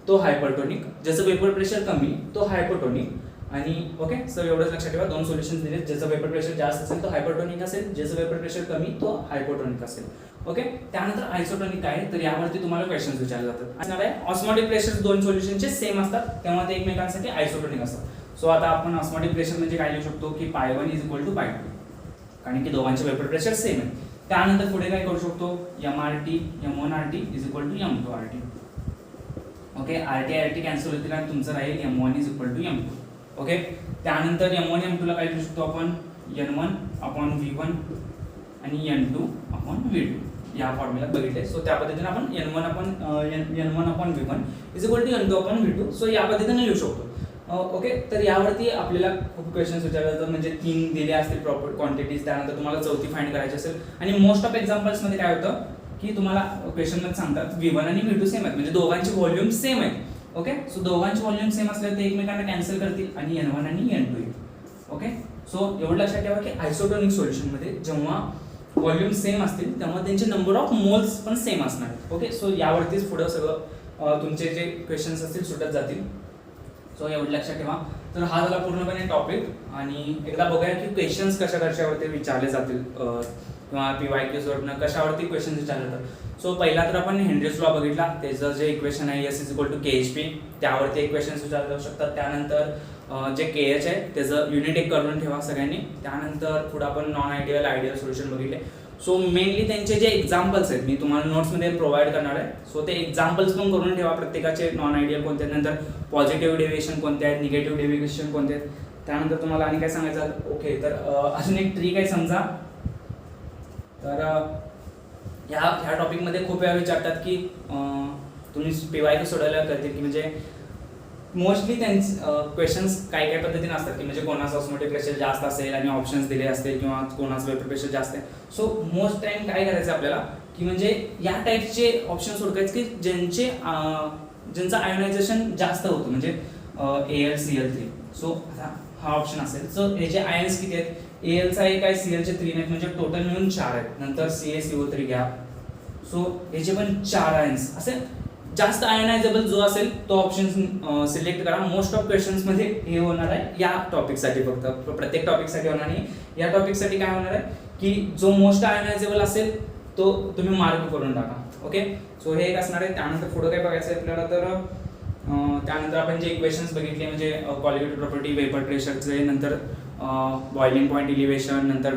तो हायपरटोनिक, ज्याचं वेपर प्रेशर कमी तो हायपोटोनिक. आणि ओके, सो एवढंच लक्षात ठेवा, दोन सोल्युशन्स दिले. ज्याचं वेपर प्रेशर जास्त असेल तो हायपरटोनिक असेल, ज्याचं वेपर प्रेशर कमी तो हायपोटोनिक असेल. ओके, त्यानंतर आयसोटोनिक काय, तर यावरती तुम्हाला क्वेश्चन्स विचारले जातात. असणार आहे ऑस्मोटिक प्रेशर दोन सोल्युशनचे सेम असतात तेव्हा ते एकमेकांसाठी आयसोटोनिक असतात. सो आता आपण ऑस्मोटिक प्रेशर म्हणजे काय लिहू शकतो की π1 = π2, कारण की दोघांचे वेपर प्रेशर सेम आहे. त्यानंतर पुढे काय करू शकतो, mRT m1RT = m2RT. Okay, RT cancel होतील आणि तुमचं राहील m1 = m2. ओके, त्यानंतर m1 m2 ला काय लिहू शकतो आपण, n1/v1 आणि n2/v2 या फॉर्म्युला बघितले. सो त्या पद्धतीने आपण n1/v1 = n2/v2. सो या पद्धतीने लिहू शकतो. ओके, तर यावरती आपल्याला खूप क्वेश्चन्स विचारले जातात, म्हणजे 3 दिले असतील प्रॉपर क्वांटिटीज, त्यानंतर तुम्हाला चौथी फाइंड करायची असेल. आणि मोस्ट ऑफ एक्झाम्पल्स मध्ये काय होतं की तुम्हाला क्वेश्चन मध्ये सांगतात v1 आणि v2 सेम आहेत, म्हणजे दोघांची व्हॉल्यूम सेम आहे. ओके, सो दोघांची व्हॉल्यूम सेम असल्यास ते एकमेकांना कॅन्सल करतील आणि n1 आणि n2 येईल. ओके, सो एवढं लक्षात ठेवा की आयसोटोनिक सोल्युशन मध्ये जेव्हा व्हॉल्यूम सेम असतील तेव्हा त्यांचे नंबर ऑफ मोल्स पण सेम असणार. ओके, सो यावरतीच पुढे सगळं तुमचे जे क्वेश्चन्स असतील सुटत जातील. सो एवढं लक्षात ठेवा. तर हा झाला पूर्णपणे टॉपिक. आणि एकदा बघूया की क्वेश्चन्स कशावरती विचारले जातील किंवा PYQs वरनं कशावरती क्वेश्चन्स विचारले जातात. सो पहिला तर आपण हेनरीज लॉ बघितला, त्याचं जे इक्वेशन आहे S = KHP, त्यावरती एक क्वेश्चन्स विचारले जाऊ शकतात. त्यानंतर जे KH आहे त्याचं युनिट एक करून ठेवा सगळ्यांनी. त्यानंतर पुढे आपण नॉन आयडियल आयडियल सोल्युशन बघितले. सो मेनली त्यांचे जे एक्झाम्पल्स आहेत मी तुम्हाला नोट्समध्ये प्रोव्हाइड करणार आहे. सो ते एक्झाम्पल्स पण करून ठेवा प्रत्येकाचे, नॉन आयडियल कोणते आहेत, नंतर पॉझिटिव्ह डेव्हिएशन कोणते आहेत, निगेटिव्ह डेव्हिएशन कोणते आहेत. त्यानंतर तुम्हाला आणि काय सांगायचं, ओके, तर अजून एक ट्रिक आहे समजा. तर ह्या टॉपिकमध्ये खूप वेळा विचारतात की तुम्ही PYQ सोडवायला करतील की म्हणजे मोस्टली त्यांचे क्वेश्चन्स काय काय पद्धतीने असतात की म्हणजे कोणाचं ऑस्मोटिक प्रेशर जास्त असेल आणि ऑप्शन्स दिले असतील किंवा कोणाचं वेपर प्रेशर जास्त आहे. सो मोस्ट टाइम काय करायचं आपल्याला की म्हणजे या टाईपचे ऑप्शन सोडवायचे की ज्यांचं आयोनायझेशन जास्त होतं, म्हणजे AlCl3. सो हा ऑप्शन असेल. सो याचे आयन्स किती आहेत, Alचा एक आहे, Clचे 3 आहेत, म्हणजे टोटल मिळून 4 आहेत. नंतर CaCO3 घ्या. सो याचे पण 4 आयन्स असे जास्त आयोनायझेबल जो असेल तो ऑप्शन सिलेक्ट करा. मोस्ट ऑफ क्वेश्चन्स मध्ये हे होणार आहे या टॉपिकसाठी, फक्त प्रत्येक टॉपिकसाठी होणार नाही. या टॉपिकसाठी काय होणार आहे की जो मोस्ट आयोनायझेबल असेल तो तुम्ही मार्क करून टाका. ओके, सो हे एक असणार आहे. त्यानंतर पुढे काय बघायचं आहे आपल्याला, तर त्यानंतर आपण जे इक्वेशन्स बघितले म्हणजे क्वालिटेटिव्ह प्रॉपर्टी, वेपर प्रेशरचे, नंतर बॉइलिंग पॉईंट इलिव्हेशन, नंतर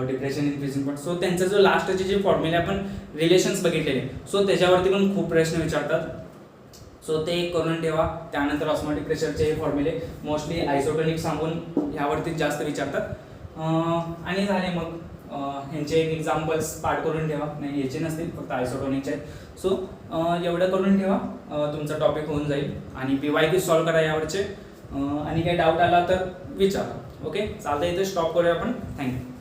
depression in freezing point. So त्यांचं जो लास्टचे जे फॉर्म्युले आपण रिलेशन्स बघितलेले, सो त्याच्यावरती पण खूप प्रश्न विचारतात. सो ते करून ठेवा. त्यानंतर ऑस्मोटिक प्रेशरचे फॉर्म्युले मोस्टली आयसोटोनिक सांगून ह्यावरती जास्त विचारतात. आणि झाले मग ह्यांचे एक एक्झाम्पल्स पाठ करून ठेवा. नाही याचे नसतील, फक्त आयसोटोनिकचे. सो एवढं करून ठेवा, तुमचा टॉपिक होऊन जाईल. आणि PYQ सॉल्व करा यावरचे. आणि काही डाऊट आला तर विचारा. ओके, चालतं, इथे स्टॉप करूया आपण. थँक्यू.